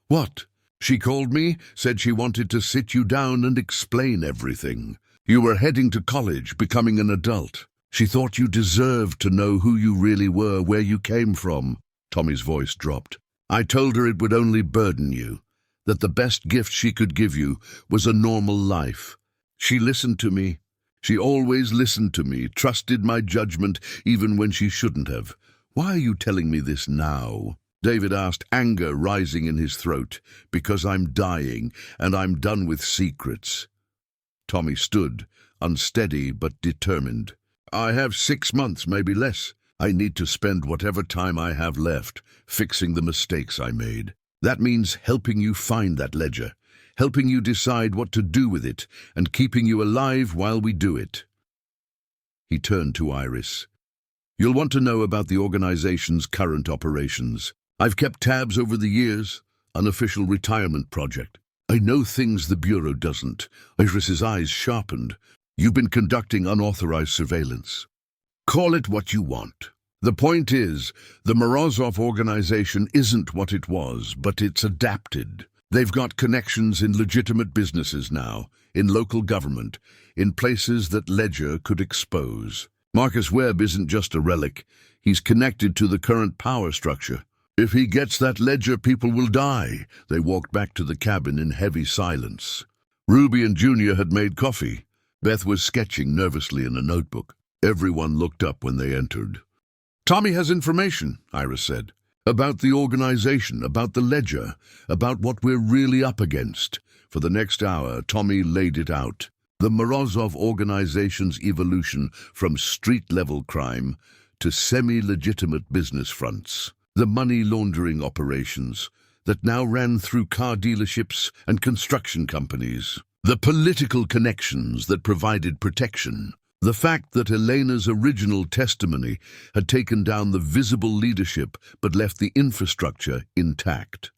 What? She called me, said she wanted to sit you down and explain everything. You were heading to college, becoming an adult. She thought you deserved to know who you really were, where you came from. Tommy's voice dropped. I told her it would only burden you, that the best gift she could give you was a normal life. She listened to me. She always listened to me, trusted my judgment even when she shouldn't have. Why are you telling me this now? David asked, anger rising in his throat. Because I'm dying, and I'm done with secrets. Tommy stood, unsteady but determined. I have 6 months, maybe less. I need to spend whatever time I have left fixing the mistakes I made. That means helping you find that ledger, helping you decide what to do with it, and keeping you alive while we do it. He turned to Iris. You'll want to know about the organization's current operations. I've kept tabs over the years, unofficial retirement project. I know things the Bureau doesn't. Iris's eyes sharpened. You've been conducting unauthorized surveillance. Call it what you want. The point is, the Morozov organization isn't what it was, but it's adapted. They've got connections in legitimate businesses now, in local government, in places that Ledger could expose. Marcus Webb isn't just a relic. He's connected to the current power structure. If he gets that ledger, people will die. They walked back to the cabin in heavy silence. Ruby and Junior had made coffee. Beth was sketching nervously in a notebook. Everyone looked up when they entered. Tommy has information, Iris said, about the organization, about the ledger, about what we're really up against. For the next hour, Tommy laid it out. The Morozov organization's evolution from street-level crime to semi-legitimate business fronts. The money laundering operations that now ran through car dealerships and construction companies. The political connections that provided protection. The fact that Elena's original testimony had taken down the visible leadership but left the infrastructure intact.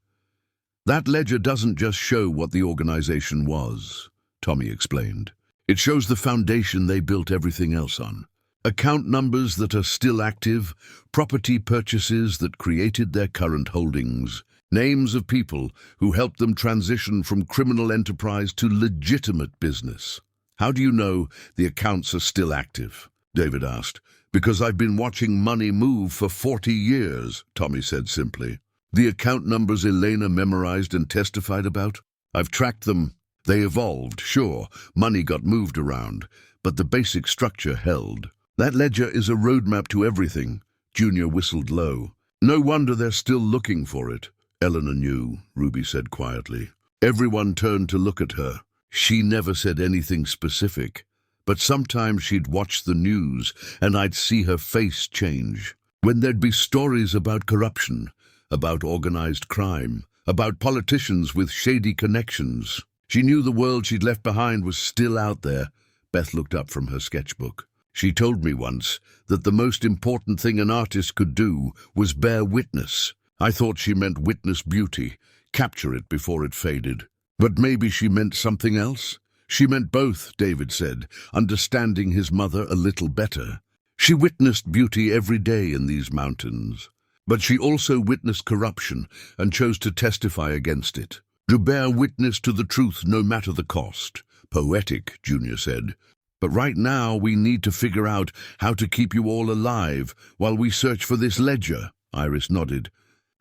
That ledger doesn't just show what the organization was, Tommy explained. It shows the foundation they built everything else on. Account numbers that are still active, property purchases that created their current holdings, names of people who helped them transition from criminal enterprise to legitimate business. How do you know the accounts are still active? David asked. Because I've been watching money move for 40 years, Tommy said simply. The account numbers Elena memorized and testified about? I've tracked them. They evolved, sure. Money got moved around, but the basic structure held. That ledger is a roadmap to everything. Junior whistled low. No wonder they're still looking for it. Eleanor knew, Ruby said quietly. Everyone turned to look at her. She never said anything specific, but sometimes she'd watch the news and I'd see her face change. When there'd be stories about corruption, about organized crime, about politicians with shady connections. She knew the world she'd left behind was still out there. Beth looked up from her sketchbook. She told me once that the most important thing an artist could do was bear witness. I thought she meant witness beauty, capture it before it faded. But maybe she meant something else? She meant both, David said, understanding his mother a little better. She witnessed beauty every day in these mountains. But she also witnessed corruption and chose to testify against it. To bear witness to the truth no matter the cost. Poetic, Junior said. But right now we need to figure out how to keep you all alive while we search for this ledger. Iris nodded.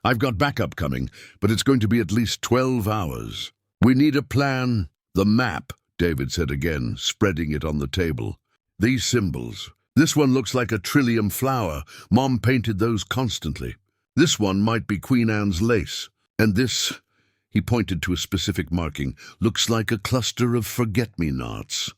I've got backup coming, but it's going to be at least 12 hours. We need a plan. The map, David said again, spreading it on the table. These symbols. This one looks like a trillium flower. Mom painted those constantly. This one might be Queen Anne's lace. And this, he pointed to a specific marking, looks like a cluster of forget-me-nots.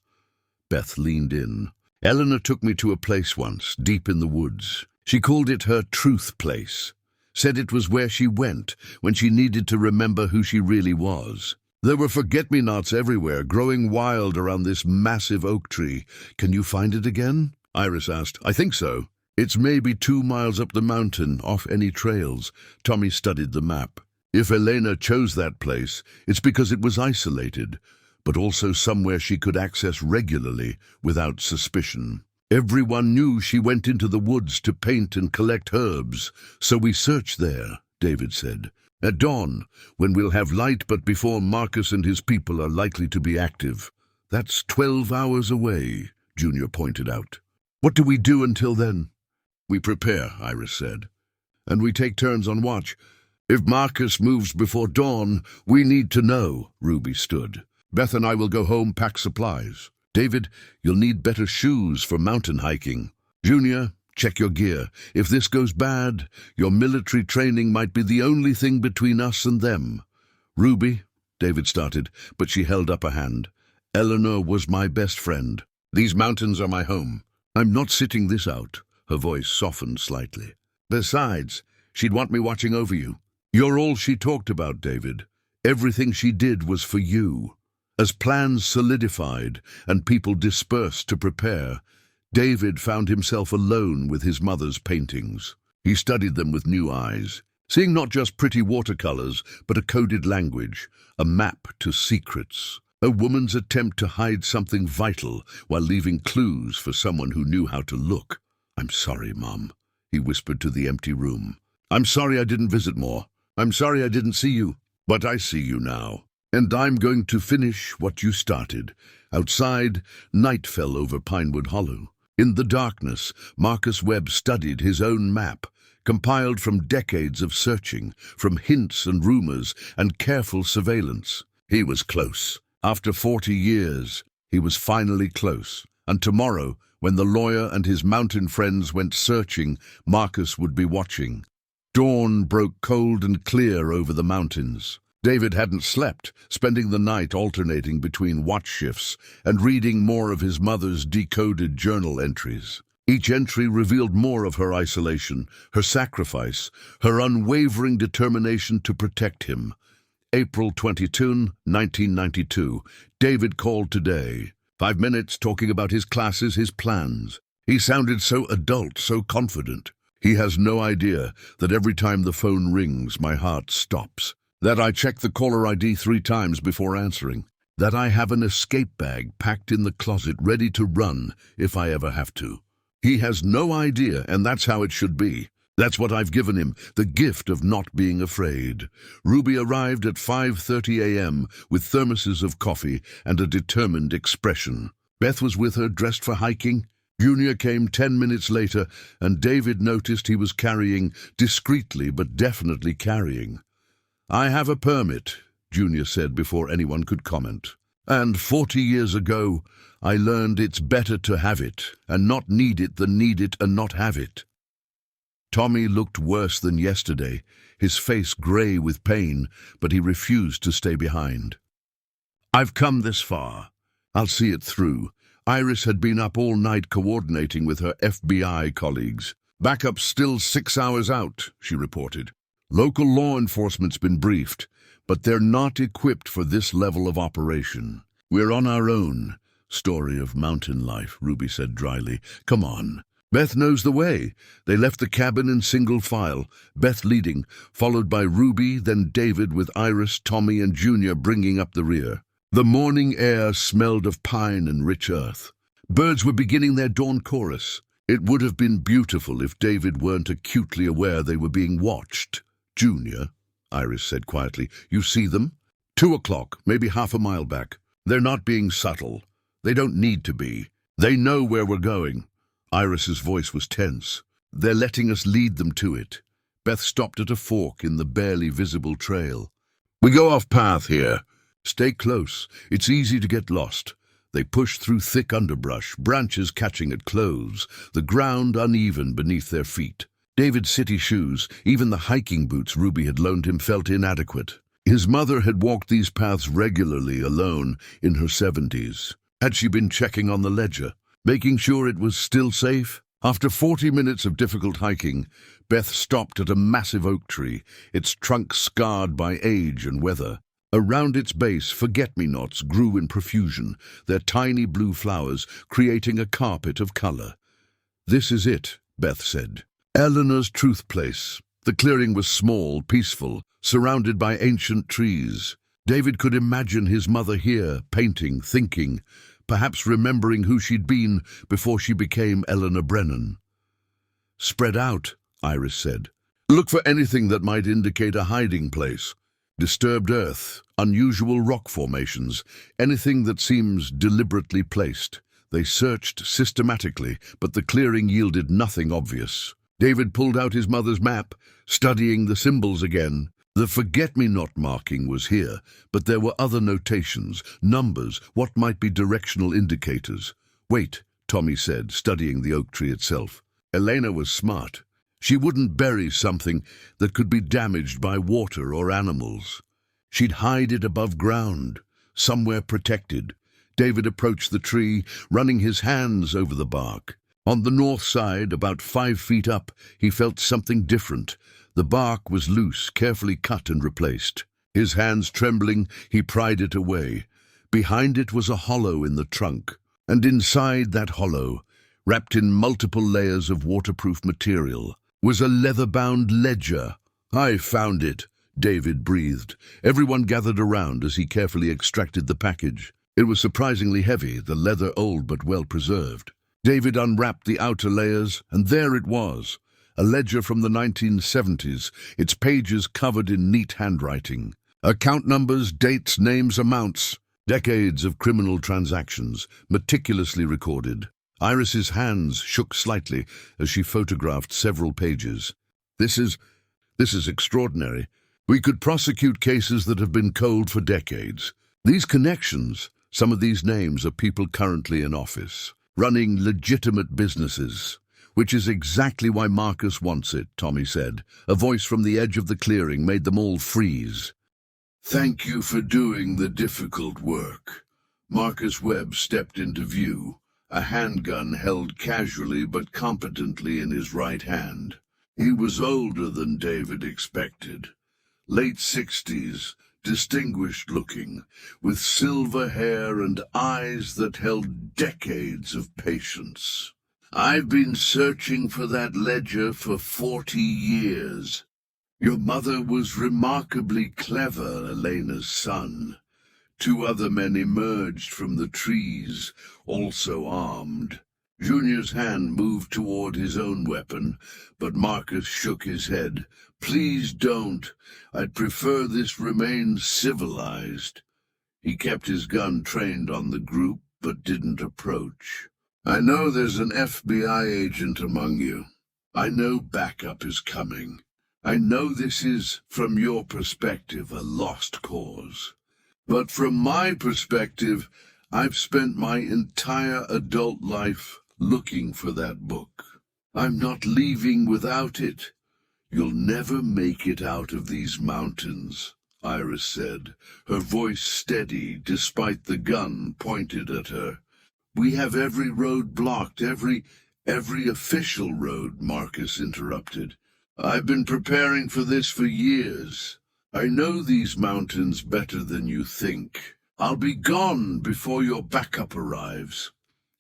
Beth leaned in. Eleanor took me to a place once, deep in the woods. She called it her truth place. Said it was where she went when she needed to remember who she really was. There were forget-me-nots everywhere, growing wild around this massive oak tree. Can you find it again? Iris asked. I think so. It's maybe 2 miles up the mountain, off any trails. Tommy studied the map. If Elena chose that place, it's because it was isolated, but also somewhere she could access regularly without suspicion. Everyone knew she went into the woods to paint and collect herbs, so we searched there, David said. At dawn, when we'll have light but before Marcus and his people are likely to be active. That's 12 hours away, Junior pointed out. What do we do until then? We prepare, Iris said. And we take turns on watch. If Marcus moves before dawn, we need to know, Ruby stood. Beth and I will go home, pack supplies. David, you'll need better shoes for mountain hiking. Junior, check your gear. If this goes bad, your military training might be the only thing between us and them. Ruby, David started, but she held up a hand. Eleanor was my best friend. These mountains are my home. I'm not sitting this out. Her voice softened slightly. Besides, she'd want me watching over you. You're all she talked about, David. Everything she did was for you. As plans solidified and people dispersed to prepare, David found himself alone with his mother's paintings. He studied them with new eyes, seeing not just pretty watercolors, but a coded language, a map to secrets. A woman's attempt to hide something vital while leaving clues for someone who knew how to look. I'm sorry, Mom, he whispered to the empty room. I'm sorry I didn't visit more. I'm sorry I didn't see you. But I see you now. And I'm going to finish what you started. Outside, night fell over Pinewood Hollow. In the darkness, Marcus Webb studied his own map, compiled from decades of searching, from hints and rumors and careful surveillance. He was close. After 40 years, he was finally close. And tomorrow, when the lawyer and his mountain friends went searching, Marcus would be watching. Dawn broke cold and clear over the mountains. David hadn't slept, spending the night alternating between watch shifts and reading more of his mother's decoded journal entries. Each entry revealed more of her isolation, her sacrifice, her unwavering determination to protect him. April 22, 1992. David called today. 5 minutes talking about his classes, his plans. He sounded so adult, so confident. He has no idea that every time the phone rings, my heart stops. That I check the caller ID 3 times before answering. That I have an escape bag packed in the closet ready to run if I ever have to. He has no idea, and that's how it should be. That's what I've given him, the gift of not being afraid. Ruby arrived at 5:30 a.m. with thermoses of coffee and a determined expression. Beth was with her, dressed for hiking. Junior came 10 minutes later, and David noticed he was carrying, discreetly but definitely carrying. I have a permit, Junior said before anyone could comment. And 40 years ago, I learned it's better to have it, and not need it than need it and not have it. Tommy looked worse than yesterday, his face grey with pain, but he refused to stay behind. I've come this far. I'll see it through. Iris had been up all night coordinating with her FBI colleagues. Backup's still 6 hours out, she reported. Local law enforcement's been briefed, but they're not equipped for this level of operation. We're on our own. Story of mountain life, Ruby said dryly. Come on. Beth knows the way. They left the cabin in single file, Beth leading, followed by Ruby, then David with Iris, Tommy, and Junior bringing up the rear. The morning air smelled of pine and rich earth. Birds were beginning their dawn chorus. It would have been beautiful if David weren't acutely aware they were being watched. "Junior," Iris said quietly, "you see them? 2 o'clock, maybe half a mile back. They're not being subtle. They don't need to be. They know where we're going." Iris's voice was tense. "They're letting us lead them to it." Beth stopped at a fork in the barely visible trail. "We go off path here. Stay close. It's easy to get lost." They pushed through thick underbrush, branches catching at clothes, the ground uneven beneath their feet. David's city shoes, even the hiking boots Ruby had loaned him, felt inadequate. His mother had walked these paths regularly alone in her 70s. Had she been checking on the ledger, making sure it was still safe? After 40 minutes of difficult hiking, Beth stopped at a massive oak tree, its trunk scarred by age and weather. Around its base, forget-me-nots grew in profusion, their tiny blue flowers creating a carpet of color. "This is it," Beth said. Eleanor's truth place. The clearing was small, peaceful, surrounded by ancient trees. David could imagine his mother here, painting, thinking, perhaps remembering who she'd been before she became Eleanor Brennan. "Spread out," Iris said. "Look for anything that might indicate a hiding place. Disturbed earth, unusual rock formations, anything that seems deliberately placed." They searched systematically, but the clearing yielded nothing obvious. David pulled out his mother's map, studying the symbols again. The forget-me-not marking was here, but there were other notations, numbers, what might be directional indicators. "Wait," Tommy said, studying the oak tree itself. Elena was smart. She wouldn't bury something that could be damaged by water or animals. She'd hide it above ground, somewhere protected. David approached the tree, running his hands over the bark. On the north side, about 5 feet up, he felt something different. The bark was loose, carefully cut and replaced. His hands trembling, he pried it away. Behind it was a hollow in the trunk, and inside that hollow, wrapped in multiple layers of waterproof material, was a leather-bound ledger. "I found it," David breathed. Everyone gathered around as he carefully extracted the package. It was surprisingly heavy, the leather old but well preserved. David unwrapped the outer layers, and there it was, a ledger from the 1970s, its pages covered in neat handwriting. Account numbers, dates, names, amounts, decades of criminal transactions, meticulously recorded. Iris's hands shook slightly as she photographed several pages. This is extraordinary. We could prosecute cases that have been cold for decades. These connections, some of these names are people currently in office, running legitimate businesses, which is exactly why Marcus wants it," Tommy said. A voice from the edge of the clearing made them all freeze. "Thank you for doing the difficult work." Marcus Webb stepped into view, a handgun held casually but competently in his right hand. He was older than David expected. Late 60s, distinguished-looking, with silver hair and eyes that held decades of patience. "I've been searching for that ledger for 40 years. Your mother was remarkably clever, Elena's son." 2 other men emerged from the trees, also armed. Junior's hand moved toward his own weapon, but Marcus shook his head. "Please don't. I'd prefer this remains civilized." He kept his gun trained on the group, but didn't approach. "I know there's an FBI agent among you. I know backup is coming. I know this is, from your perspective, a lost cause. But from my perspective, I've spent my entire adult life looking for that book. I'm not leaving without it." "You'll never make it out of these mountains," Iris said, her voice steady despite the gun pointed at her. "We have every road blocked, every official road," Marcus interrupted. "I've been preparing for this for years. I know these mountains better than you think. I'll be gone before your backup arrives."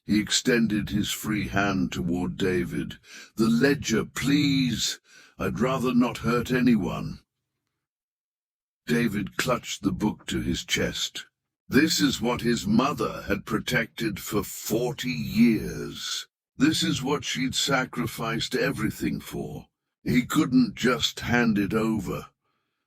He extended his free hand toward David. "The ledger, please. I'd rather not hurt anyone." David clutched the book to his chest. This is what his mother had protected for 40 years. This is what she'd sacrificed everything for. He couldn't just hand it over.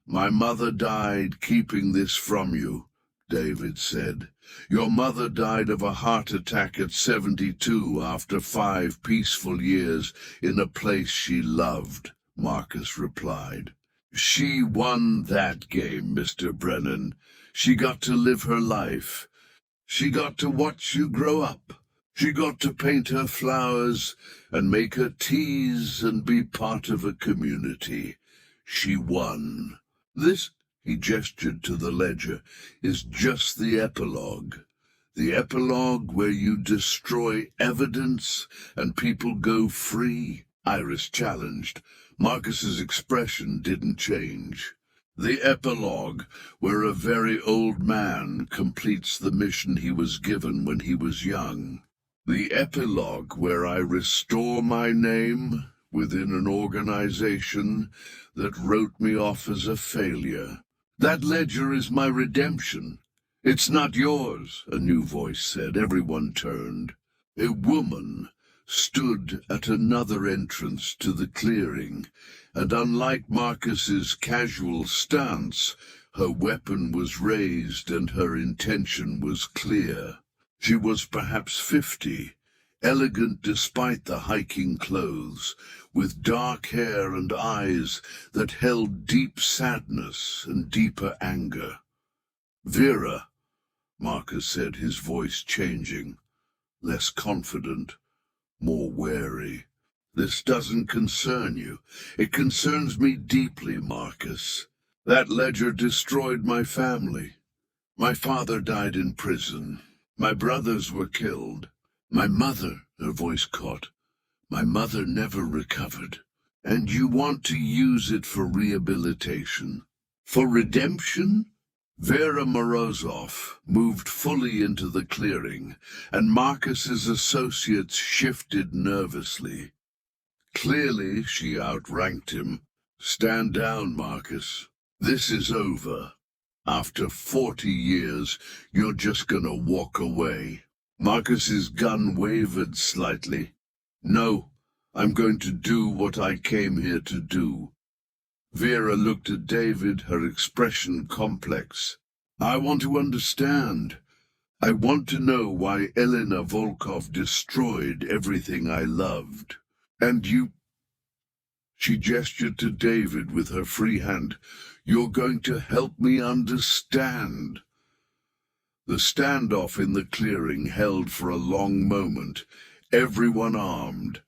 "My mother died keeping this from you," David said. "Your mother died of a heart attack at 72 after 5 peaceful years in a place she loved," Marcus replied. "She won that game, Mr. Brennan. She got to live her life. She got to watch you grow up. She got to paint her flowers and make her teas and be part of a community. She won. This," he gestured to the ledger, "is just the epilogue. The epilogue where you destroy evidence and people go free." Iris challenged. Marcus's expression didn't change. "The epilogue where a very old man completes the mission he was given when he was young. The epilogue where I restore my name within an organization that wrote me off as a failure. That ledger is my redemption. It's not yours," a new voice said. Everyone turned. A woman stood at another entrance to the clearing, and unlike Marcus's casual stance, her weapon was raised and her intention was clear. She was perhaps 50, elegant despite the hiking clothes, with dark hair and eyes that held deep sadness and deeper anger. "Vera," Marcus said, his voice changing, less confident, more wary. "This doesn't concern you. It concerns me deeply, Marcus. That ledger destroyed my family. My father died in prison. My brothers were killed. My mother," her voice caught, "my mother never recovered. And you want to use it for rehabilitation, for redemption?" Vera Morozov moved fully into the clearing, and Marcus's associates shifted nervously. Clearly, she outranked him. "Stand down, Marcus. This is over. After 40 years, you're just gonna walk away." Marcus's gun wavered slightly. "No, I'm going to do what I came here to do." Vera looked at David, her expression complex. "I want to understand. I want to know why Elena Volkov destroyed everything I loved. And you—" She gestured to David with her free hand. "You're going to help me understand." The standoff in the clearing held for a long moment, everyone armed,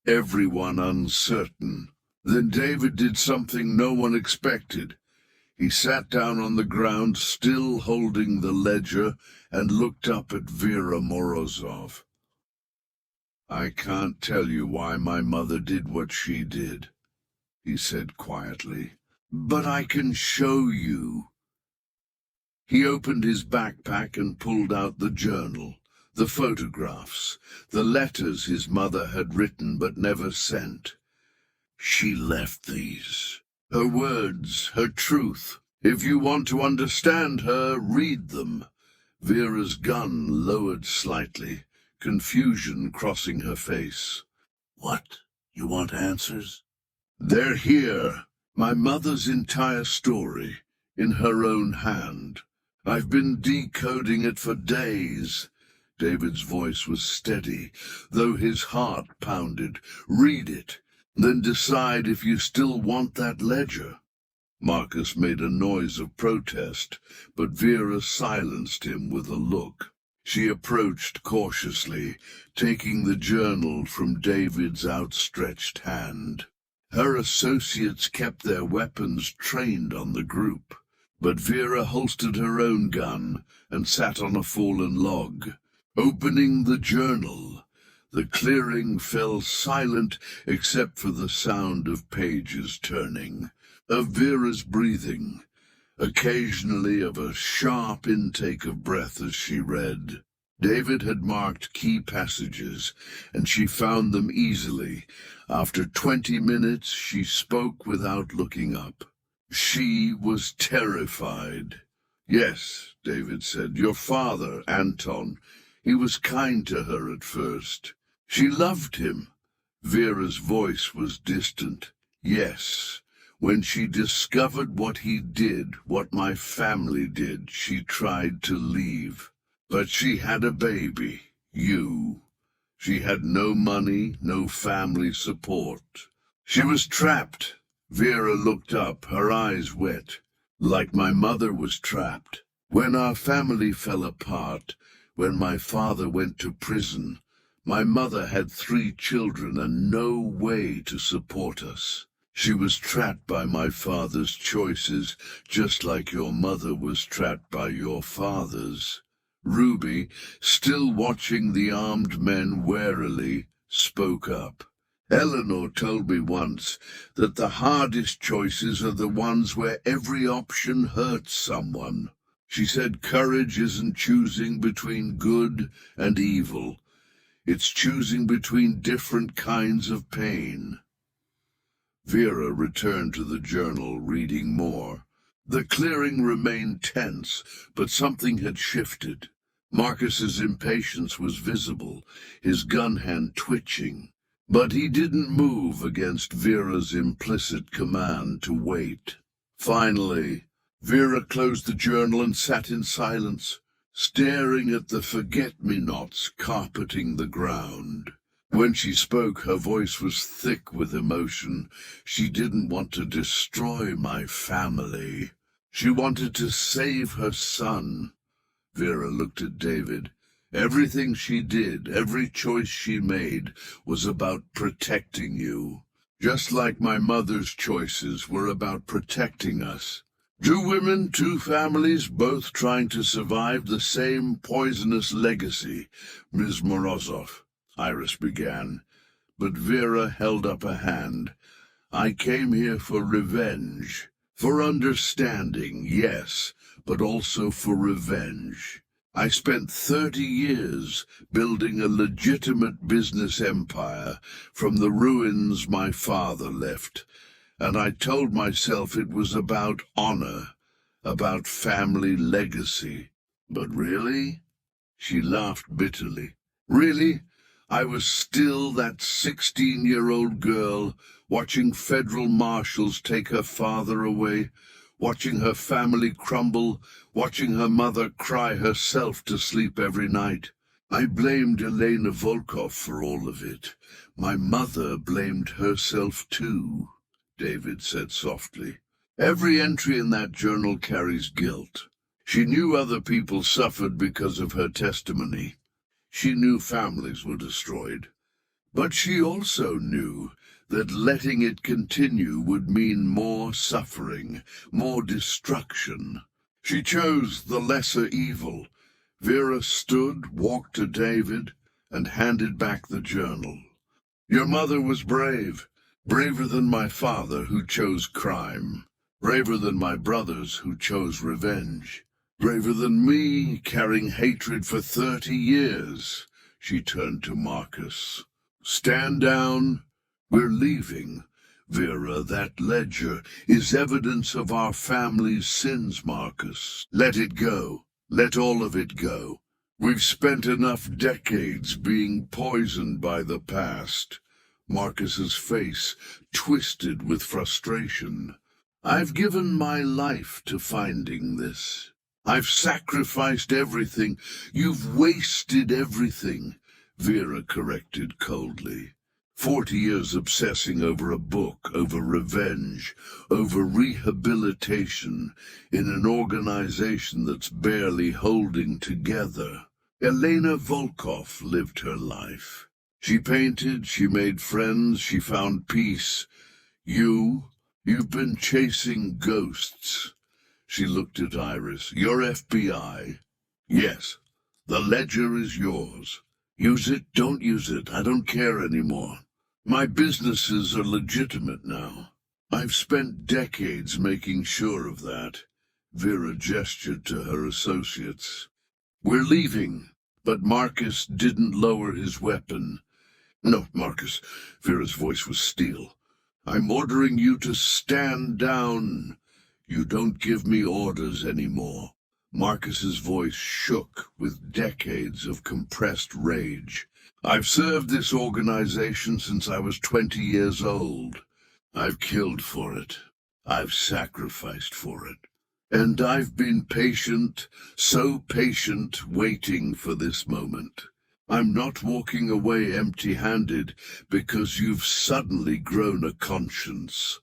everyone uncertain. Then David did something no one expected. He sat down on the ground, still holding the ledger, and looked up at Vera Morozov. "I can't tell you why my mother did what she did," he said quietly, "but I can show you." He opened his backpack and pulled out the journal, the photographs, the letters his mother had written but never sent. She left these. Her words, her truth. If you want to understand her, read them. Vera's gun lowered slightly, confusion crossing her face. "What? You want answers?" "They're here. My mother's entire story, in her own hand. I've been decoding it for days." David's voice was steady, though his heart pounded. "Read it, then decide if you still want that ledger." Marcus made a noise of protest, but Vera silenced him with a look. She approached cautiously, taking the journal from David's outstretched hand. Her associates kept their weapons trained on the group, but Vera holstered her own gun and sat on a fallen log. Opening the journal, the clearing fell silent except for the sound of pages turning, of Vera's breathing, occasionally of a sharp intake of breath as she read. David had marked key passages, and she found them easily. After 20 minutes, she spoke without looking up. She was terrified. "Yes," David said, "your father, Anton, he was kind to her at first. She loved him. Vera's voice was distant. Yes, when she discovered what he did, what my family did, she tried to leave. But she had a baby, you. She had no money, no family support. She was trapped. Vera looked up, her eyes wet, like my mother was trapped. When our family fell apart, when my father went to prison, my mother had 3 children and no way to support us. She was trapped by my father's choices, just like your mother was trapped by your father's. Ruby, still watching the armed men warily, spoke up. Eleanor told me once that the hardest choices are the ones where every option hurts someone. She said courage isn't choosing between good and evil. It's choosing between different kinds of pain. Vera returned to the journal, reading more. The clearing remained tense, but something had shifted. Marcus's impatience was visible, his gun hand twitching. But he didn't move against Vera's implicit command to wait. Finally, Vera closed the journal and sat in silence, staring at the forget-me-nots carpeting the ground. When she spoke, her voice was thick with emotion. She didn't want to destroy my family. She wanted to save her son. Vera looked at David. Everything she did, every choice she made, was about protecting you. Just like my mother's choices were about protecting us. 2 women, 2 families, both trying to survive the same poisonous legacy. Ms. Morozov, Iris began, but Vera held up a hand. I came here for revenge. For understanding, yes, but also for revenge. I spent 30 years building a legitimate business empire from the ruins my father left, and I told myself it was about honor, about family legacy. But really? She laughed bitterly. Really? I was still that 16-year-old girl, watching federal marshals take her father away, watching her family crumble, watching her mother cry herself to sleep every night. I blamed Elena Volkov for all of it. My mother blamed herself too, David said softly. Every entry in that journal carries guilt. She knew other people suffered because of her testimony. She knew families were destroyed. But she also knew that letting it continue would mean more suffering, more destruction. She chose the lesser evil. Vera stood, walked to David, and handed back the journal. Your mother was brave, braver than my father, who chose crime, braver than my brothers, who chose revenge, braver than me, carrying hatred for 30 years. She turned to Marcus. Stand down. We're leaving. Vera, that ledger is evidence of our family's sins, Marcus. Let it go. Let all of it go. We've spent enough decades being poisoned by the past. Marcus's face twisted with frustration. I've given my life to finding this. I've sacrificed everything. You've wasted everything, Vera corrected coldly. 40 years obsessing over a book, over revenge, over rehabilitation, in an organization that's barely holding together. Elena Volkov lived her life. She painted, she made friends, she found peace. You've been chasing ghosts. She looked at Iris. You're FBI. Yes, the ledger is yours. Use it, don't use it, I don't care anymore. My businesses are legitimate now. I've spent decades making sure of that. Vera gestured to her associates. We're leaving, but Marcus didn't lower his weapon. No, Marcus, Vera's voice was steel. I'm ordering you to stand down. You don't give me orders anymore. Marcus's voice shook with decades of compressed rage. I've served this organization since I was 20 years old. I've killed for it. I've sacrificed for it. And I've been patient, so patient, waiting for this moment. I'm not walking away empty-handed because you've suddenly grown a conscience.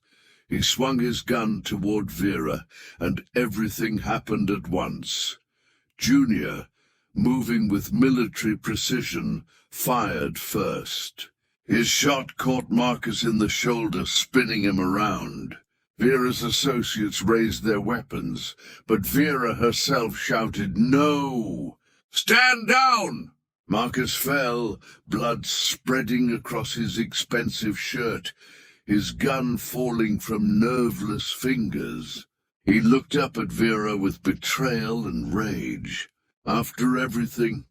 He swung his gun toward Vera, and everything happened at once. Junior, moving with military precision, fired first. His shot caught Marcus in the shoulder, spinning him around. Vera's associates raised their weapons, but Vera herself shouted, "No! Stand down!" Marcus fell, blood spreading across his expensive shirt, his gun falling from nerveless fingers. He looked up at Vera with betrayal and rage. After everything,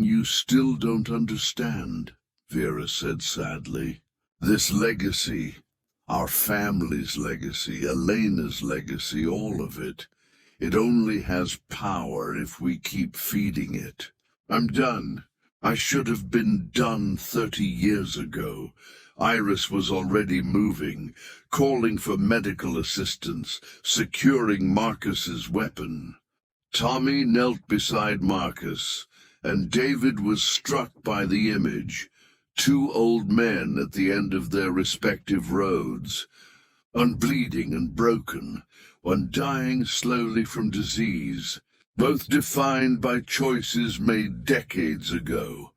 you still don't understand," Vera said sadly. "This legacy, our family's legacy, Elena's legacy, all of it, it only has power if we keep feeding it. I'm done. I should have been done 30 years ago. Iris was already moving, calling for medical assistance, securing Marcus's weapon. Tommy knelt beside Marcus, and David was struck by the image. Two old men at the end of their respective roads, unbleeding and broken, one dying slowly from disease, both defined by choices made decades ago.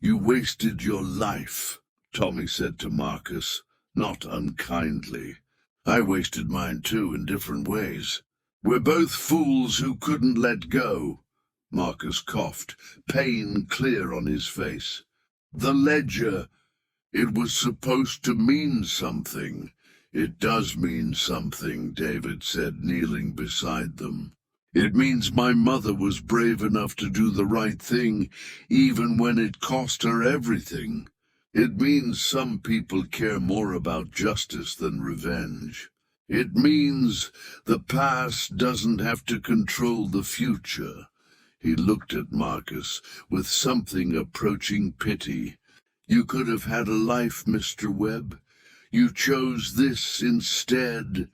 "You wasted your life," Tommy said to Marcus, not unkindly. "I wasted mine too, in different ways. We're both fools who couldn't let go." Marcus coughed, pain clear on his face. "The ledger, it was supposed to mean something." "It does mean something," David said, kneeling beside them. "It means my mother was brave enough to do the right thing, even when it cost her everything. It means some people care more about justice than revenge. It means the past doesn't have to control the future." He looked at Marcus with something approaching pity. "You could have had a life, Mr. Webb. You chose this instead."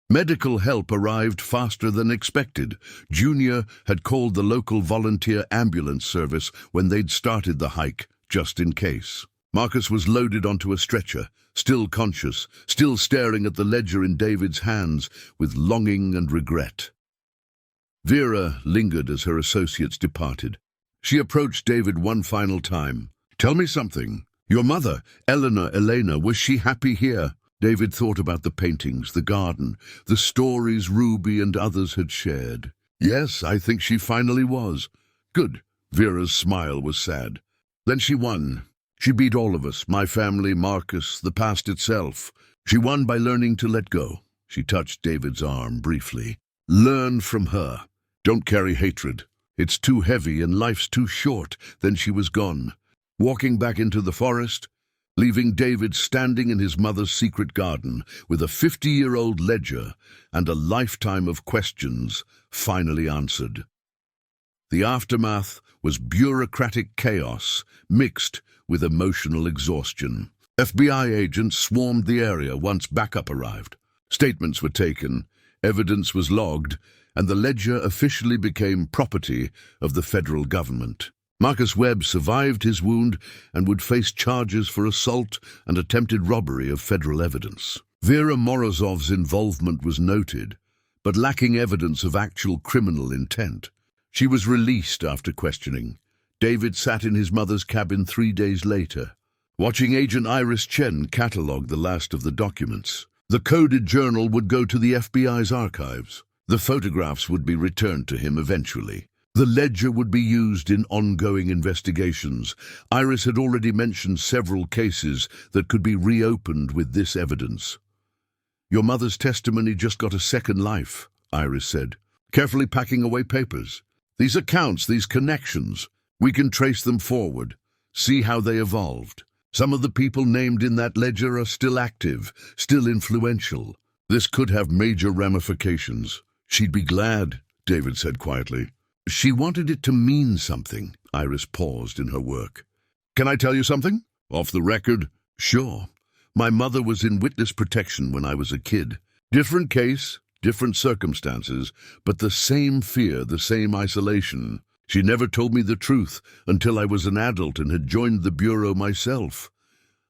Medical help arrived faster than expected. Junior had called the local volunteer ambulance service when they'd started the hike, just in case. Marcus was loaded onto a stretcher, still conscious, still staring at the ledger in David's hands with longing and regret. Vera lingered as her associates departed. She approached David one final time. "Tell me something. Your mother, Elena, was she happy here?" David thought about the paintings, the garden, the stories Ruby and others had shared. "Yes, I think she finally was." "Good." Vera's smile was sad. "Then she won. She beat all of us, my family, Marcus, the past itself. She won by learning to let go." She touched David's arm briefly. "Learn from her. Don't carry hatred. It's too heavy and life's too short." Then she was gone, walking back into the forest, leaving David standing in his mother's secret garden with a 50-year-old ledger and a lifetime of questions finally answered. The aftermath was bureaucratic chaos mixed with emotional exhaustion. FBI agents swarmed the area once backup arrived. Statements were taken, evidence was logged, and the ledger officially became property of the federal government. Marcus Webb survived his wound and would face charges for assault and attempted robbery of federal evidence. Vera Morozov's involvement was noted, but lacking evidence of actual criminal intent. She was released after questioning. David sat in his mother's cabin 3 days later, watching Agent Iris Chen catalogue the last of the documents. The coded journal would go to the FBI's archives. The photographs would be returned to him eventually. The ledger would be used in ongoing investigations. Iris had already mentioned several cases that could be reopened with this evidence. "Your mother's testimony just got a second life," Iris said, carefully packing away papers. "These accounts, these connections, we can trace them forward, see how they evolved. Some of the people named in that ledger are still active, still influential. This could have major ramifications." "She'd be glad," David said quietly. She wanted it to mean something. Iris paused in her work. Can I tell you something? Off the record? Sure. My mother was in witness protection when I was a kid. Different case, different circumstances, but the same fear, the same isolation. She never told me the truth until I was an adult and had joined the bureau myself.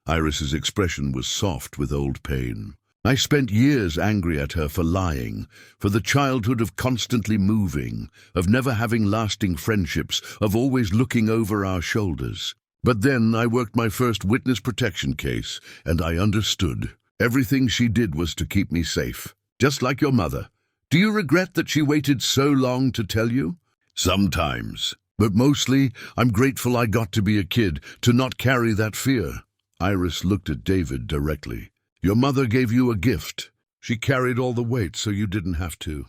Iris's expression was soft with old pain. I spent years angry at her for lying, for the childhood of constantly moving, of never having lasting friendships, of always looking over our shoulders. But then I worked my first witness protection case, and I understood. Everything she did was to keep me safe, just like your mother. Do you regret that she waited so long to tell you? Sometimes. But mostly, I'm grateful I got to be a kid, to not carry that fear. Iris looked at David directly. Your mother gave you a gift. She carried all the weight so you didn't have to.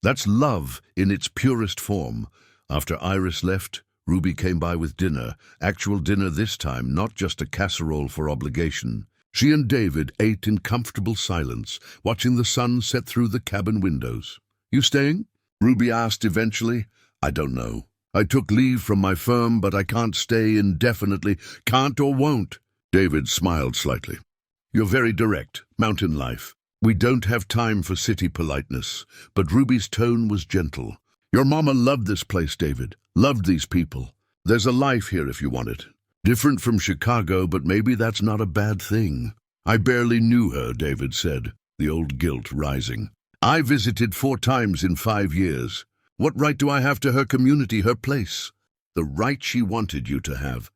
That's love in its purest form. After Iris left, Ruby came by with dinner, actual dinner this time, not just a casserole for obligation. She and David ate in comfortable silence, watching the sun set through the cabin windows. You staying? Ruby asked eventually. I don't know. I took leave from my firm, but I can't stay indefinitely. Can't or won't. David smiled slightly. You're very direct. Mountain life. We don't have time for city politeness. But Ruby's tone was gentle. Your mama loved this place, David. Loved these people. There's a life here if you want it. Different from Chicago, but maybe that's not a bad thing. I barely knew her, David said, the old guilt rising. I visited 4 times in 5 years. What right do I have to her community, her place? The right she wanted you to have.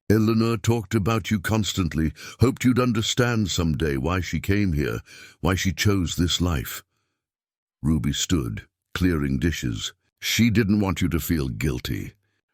Eleanor talked about you constantly, hoped you'd understand someday why she came here, why she chose this life. Ruby stood, clearing dishes. She didn't want you to feel guilty.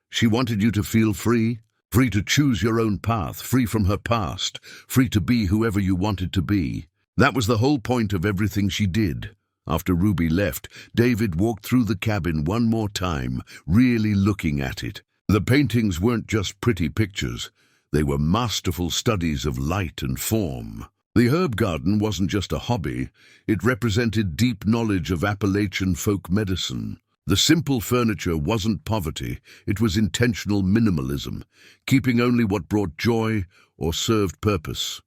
She wanted you to feel free, free to choose your own path, free from her past, free to be whoever you wanted to be. That was the whole point of everything she did. After Ruby left, David walked through the cabin one more time, really looking at it. The paintings weren't just pretty pictures. They were masterful studies of light and form. The herb garden wasn't just a hobby. It represented deep knowledge of Appalachian folk medicine. The simple furniture wasn't poverty. It was intentional minimalism, keeping only what brought joy or served purpose.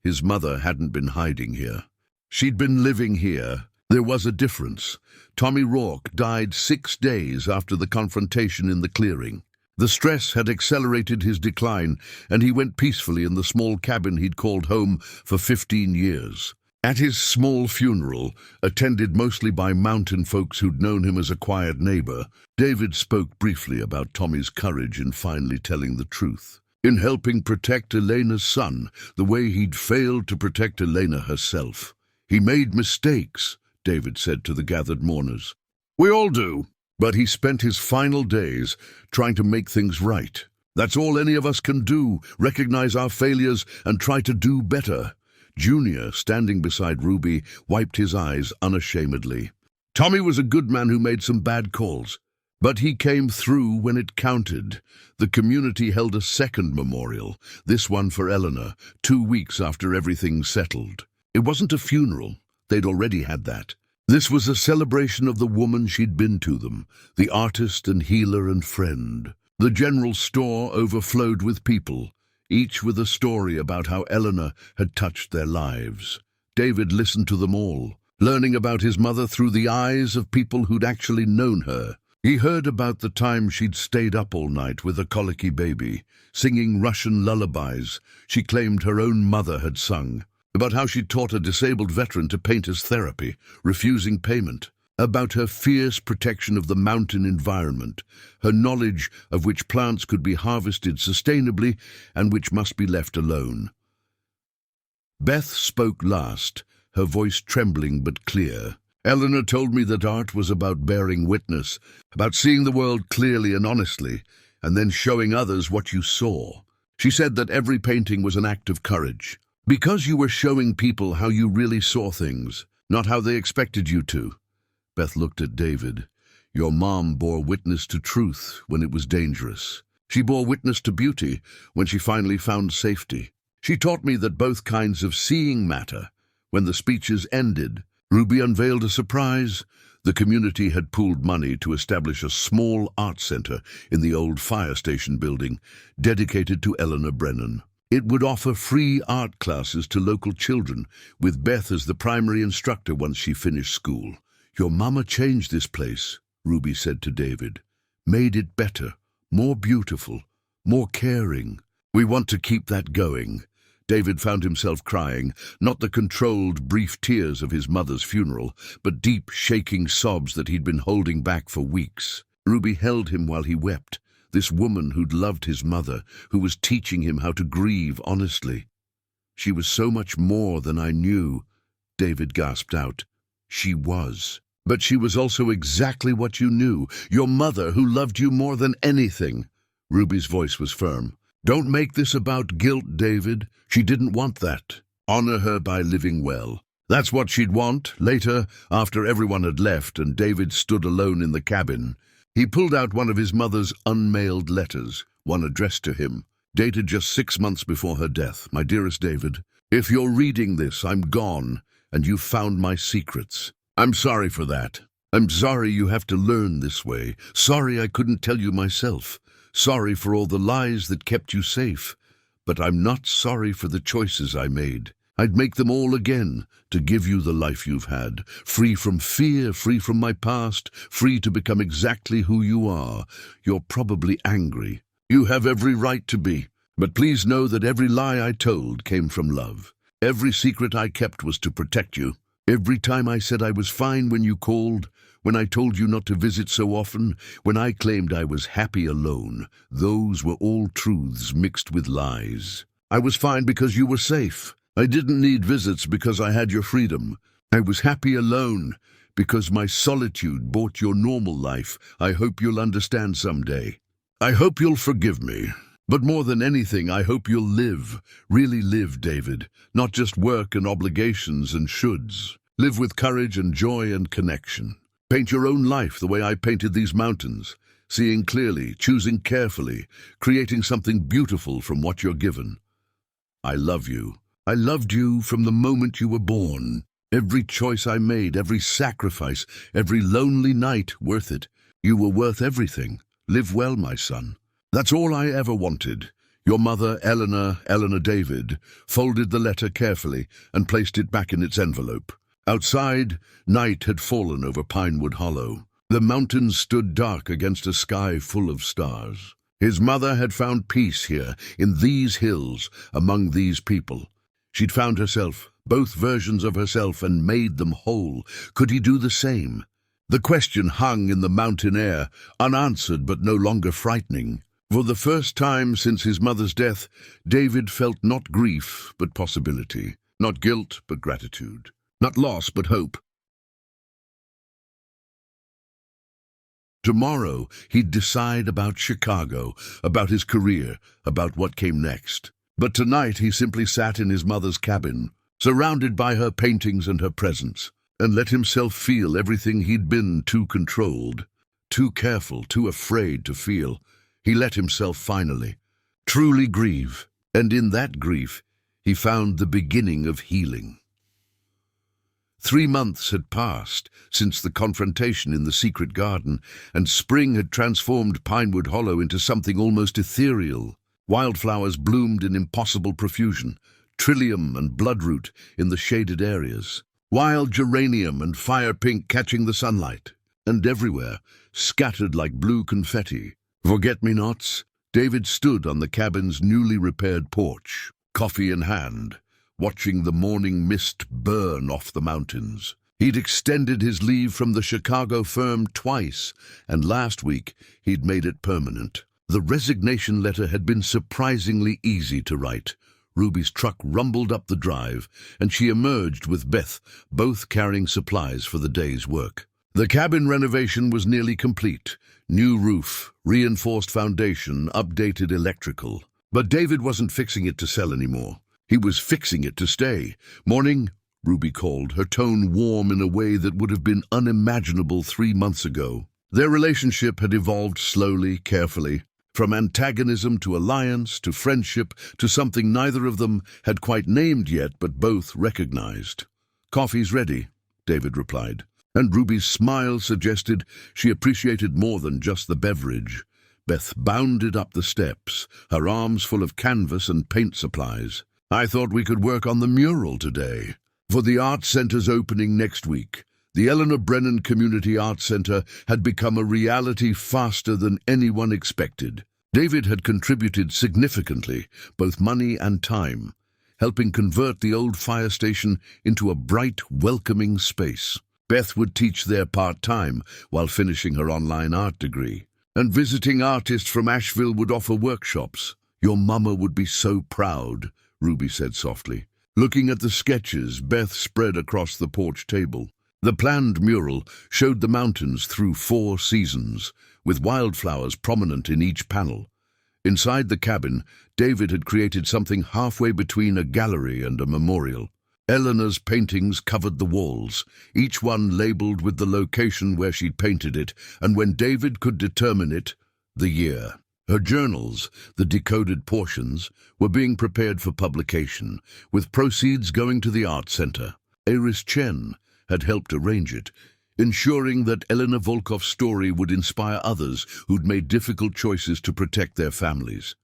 His mother hadn't been hiding here. She'd been living here. There was a difference. Tommy Rourke died 6 days after the confrontation in the clearing. The stress had accelerated his decline, and he went peacefully in the small cabin he'd called home for 15 years. At his small funeral, attended mostly by mountain folks who'd known him as a quiet neighbor, David spoke briefly about Tommy's courage in finally telling the truth. In helping protect Elena's son, the way he'd failed to protect Elena herself. He made mistakes, David said to the gathered mourners. We all do. But he spent his final days trying to make things right. That's all any of us can do, recognize our failures and try to do better. Junior, standing beside Ruby, wiped his eyes unashamedly. Tommy was a good man who made some bad calls, but he came through when it counted. The community held a second memorial, this one for Eleanor, 2 weeks after everything settled. It wasn't a funeral. They'd already had that. This was a celebration of the woman she'd been to them, the artist and healer and friend. The general store overflowed with people, each with a story about how Eleanor had touched their lives. David listened to them all, learning about his mother through the eyes of people who'd actually known her. He heard about the time she'd stayed up all night with a colicky baby, singing Russian lullabies she claimed her own mother had sung. About how she'd taught a disabled veteran to paint as therapy, refusing payment. About her fierce protection of the mountain environment, her knowledge of which plants could be harvested sustainably and which must be left alone. Beth spoke last, her voice trembling but clear. Eleanor told me that art was about bearing witness, about seeing the world clearly and honestly, and then showing others what you saw. She said that every painting was an act of courage. Because you were showing people how you really saw things, not how they expected you to. Beth looked at David. Your mom bore witness to truth when it was dangerous. She bore witness to beauty when she finally found safety. She taught me that both kinds of seeing matter. When the speeches ended, Ruby unveiled a surprise, The community had pooled money to establish a small art center in the old fire station building, dedicated to Eleanor Brennan. It would offer free art classes to local children, with Beth as the primary instructor once she finished school. "Your mama changed this place," Ruby said to David. "Made it better, more beautiful, more caring. We want to keep that going." David found himself crying, not the controlled, brief tears of his mother's funeral, but deep, shaking sobs that he'd been holding back for weeks. Ruby held him while he wept. This woman who'd loved his mother, who was teaching him how to grieve honestly. "She was so much more than I knew," David gasped out. "She was. But she was also exactly what you knew, your mother who loved you more than anything." Ruby's voice was firm. "Don't make this about guilt, David. She didn't want that. Honor her by living well. That's what she'd want." Later, after everyone had left and David stood alone in the cabin, he pulled out one of his mother's unmailed letters, one addressed to him, dated just 6 months before her death. "My dearest David, if you're reading this, I'm gone, and you've found my secrets. I'm sorry for that. I'm sorry you have to learn this way. Sorry I couldn't tell you myself. Sorry for all the lies that kept you safe. But I'm not sorry for the choices I made. I'd make them all again to give you the life you've had, free from fear, free from my past, free to become exactly who you are. You're probably angry. You have every right to be. But please know that every lie I told came from love. Every secret I kept was to protect you. Every time I said I was fine when you called, when I told you not to visit so often, when I claimed I was happy alone, those were all truths mixed with lies. I was fine because you were safe. I didn't need visits because I had your freedom. I was happy alone because my solitude bought your normal life. I hope you'll understand someday. I hope you'll forgive me. But more than anything, I hope you'll live, really live, David, not just work and obligations and shoulds. Live with courage and joy and connection. Paint your own life the way I painted these mountains, seeing clearly, choosing carefully, creating something beautiful from what you're given. I love you. I loved you from the moment you were born. Every choice I made, every sacrifice, every lonely night, worth it. You were worth everything. Live well, my son. That's all I ever wanted." Your mother, Eleanor David, folded the letter carefully and placed it back in its envelope. Outside, night had fallen over Pinewood Hollow. The mountains stood dark against a sky full of stars. His mother had found peace here, in these hills, among these people. She'd found herself, both versions of herself, and made them whole. Could he do the same? The question hung in the mountain air, unanswered but no longer frightening. For the first time since his mother's death, David felt not grief but possibility, not guilt but gratitude, not loss but hope. Tomorrow he'd decide about Chicago, about his career, about what came next. But tonight he simply sat in his mother's cabin, surrounded by her paintings and her presence, and let himself feel everything he'd been too controlled, too careful, too afraid to feel. He let himself finally, truly grieve, and in that grief he found the beginning of healing. 3 months had passed since the confrontation in the secret garden, and spring had transformed Pinewood Hollow into something almost ethereal. Wildflowers bloomed in impossible profusion, trillium and bloodroot in the shaded areas, wild geranium and fire pink catching the sunlight, and everywhere, scattered like blue confetti, forget-me-nots. David stood on the cabin's newly repaired porch, coffee in hand, watching the morning mist burn off the mountains. He'd extended his leave from the Chicago firm twice, and last week he'd made it permanent. The resignation letter had been surprisingly easy to write. Ruby's truck rumbled up the drive, and she emerged with Beth, both carrying supplies for the day's work. The cabin renovation was nearly complete. New roof, reinforced foundation, updated electrical. But David wasn't fixing it to sell anymore. He was fixing it to stay. "Morning," Ruby called, her tone warm in a way that would have been unimaginable 3 months ago. Their relationship had evolved slowly, carefully, from antagonism to alliance to friendship to something neither of them had quite named yet but both recognized. "Coffee's ready," David replied. And Ruby's smile suggested she appreciated more than just the beverage. Beth bounded up the steps, her arms full of canvas and paint supplies. "I thought we could work on the mural today. For the Art Center's opening next week, the Eleanor Brennan Community Arts Center had become a reality faster than anyone expected. David had contributed significantly, both money and time, helping convert the old fire station into a bright, welcoming space. Beth would teach there part-time while finishing her online art degree. And visiting artists from Asheville would offer workshops. "Your mama would be so proud," Ruby said softly. Looking at the sketches Beth spread across the porch table. The planned mural showed the mountains through 4 seasons, with wildflowers prominent in each panel. Inside the cabin, David had created something halfway between a gallery and a memorial. Eleanor's paintings covered the walls, each one labeled with the location where she'd painted it, and when David could determine it, the year. Her journals, the decoded portions, were being prepared for publication, with proceeds going to the Art Center. Iris Chen had helped arrange it, ensuring that Elena Volkov's story would inspire others who'd made difficult choices to protect their families.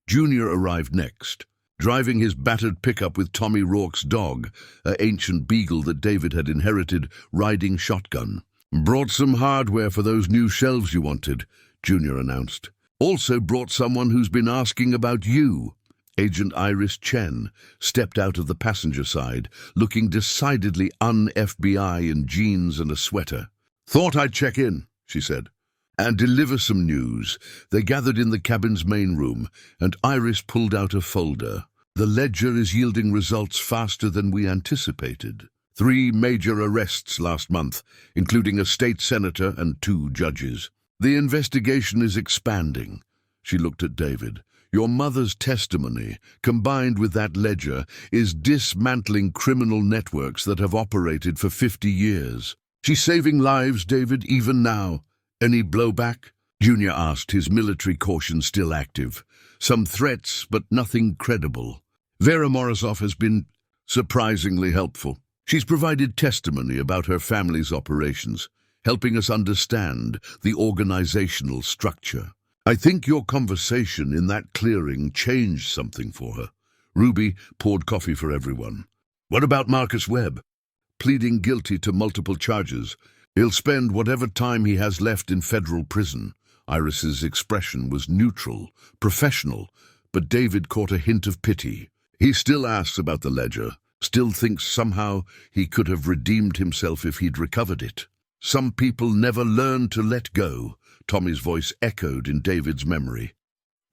Junior arrived next, driving his battered pickup with Tommy Rourke's dog, an ancient beagle that David had inherited, riding shotgun. "Brought some hardware for those new shelves you wanted," Junior announced. "Also brought someone who's been asking about you." Agent Iris Chen stepped out of the passenger side, looking decidedly un-FBI in jeans and a sweater. "Thought I'd check in," she said, "and deliver some news." They gathered in the cabin's main room, and Iris pulled out a folder. "The ledger is yielding results faster than we anticipated. 3 major arrests last month, including a state senator and 2 judges. The investigation is expanding." She looked at David. "Your mother's testimony, combined with that ledger, is dismantling criminal networks that have operated for 50 years. She's saving lives, David, even now. Any blowback?" Junior asked, his military caution still active. "Some threats, but nothing credible. Vera Morozov has been surprisingly helpful. She's provided testimony about her family's operations, helping us understand the organizational structure. I think your conversation in that clearing changed something for her." Ruby poured coffee for everyone. "What about Marcus Webb?" "Pleading guilty to multiple charges. He'll spend whatever time he has left in federal prison." Iris's expression was neutral, professional, but David caught a hint of pity. "He still asks about the ledger, still thinks somehow he could have redeemed himself if he'd recovered it. Some people never learn to let go." Tommy's voice echoed in David's memory.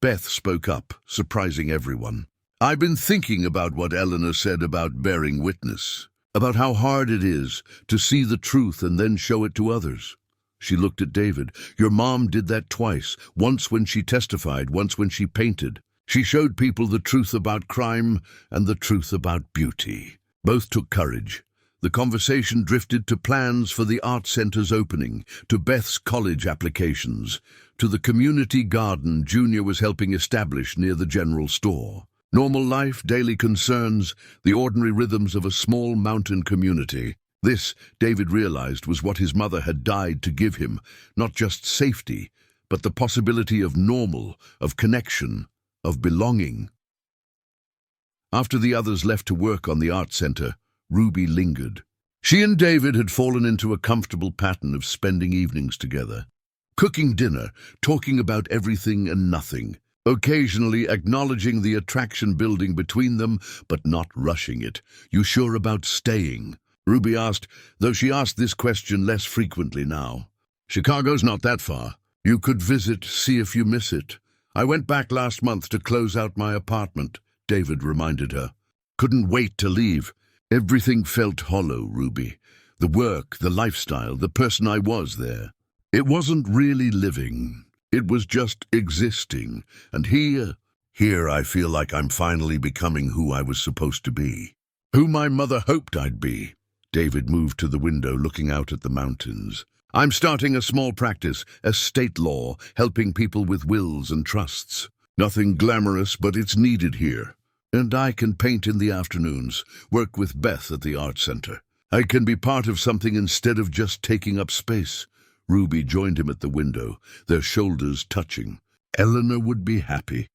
Beth spoke up, surprising everyone. "I've been thinking about what Eleanor said about bearing witness, about how hard it is to see the truth and then show it to others." She looked at David. "Your mom did that twice, once when she testified, once when she painted. She showed people the truth about crime and the truth about beauty." Both took courage. The conversation drifted to plans for the Art Center's opening, to Beth's college applications, to the community garden Junior was helping establish near the general store. Normal life, daily concerns, the ordinary rhythms of a small mountain community. This, David realized, was what his mother had died to give him, not just safety, but the possibility of normal, of connection, of belonging. After the others left to work on the Art Center, Ruby lingered. She and David had fallen into a comfortable pattern of spending evenings together. Cooking dinner, talking about everything and nothing, occasionally acknowledging the attraction building between them, but not rushing it. "You sure about staying?" Ruby asked, though she asked this question less frequently now. "Chicago's not that far. You could visit, see if you miss it. I went back last month to close out my apartment," David reminded her. "Couldn't wait to leave. Everything felt hollow, Ruby. The work, the lifestyle, the person I was there. It wasn't really living. It was just existing. And here I feel like I'm finally becoming who I was supposed to be. Who my mother hoped I'd be." David moved to the window, looking out at the mountains. "I'm starting a small practice, estate law, helping people with wills and trusts. Nothing glamorous, but it's needed here. And I can paint in the afternoons, work with Beth at the Art Center. I can be part of something instead of just taking up space. Ruby joined him at the window, their shoulders touching. Eleanor would be happy.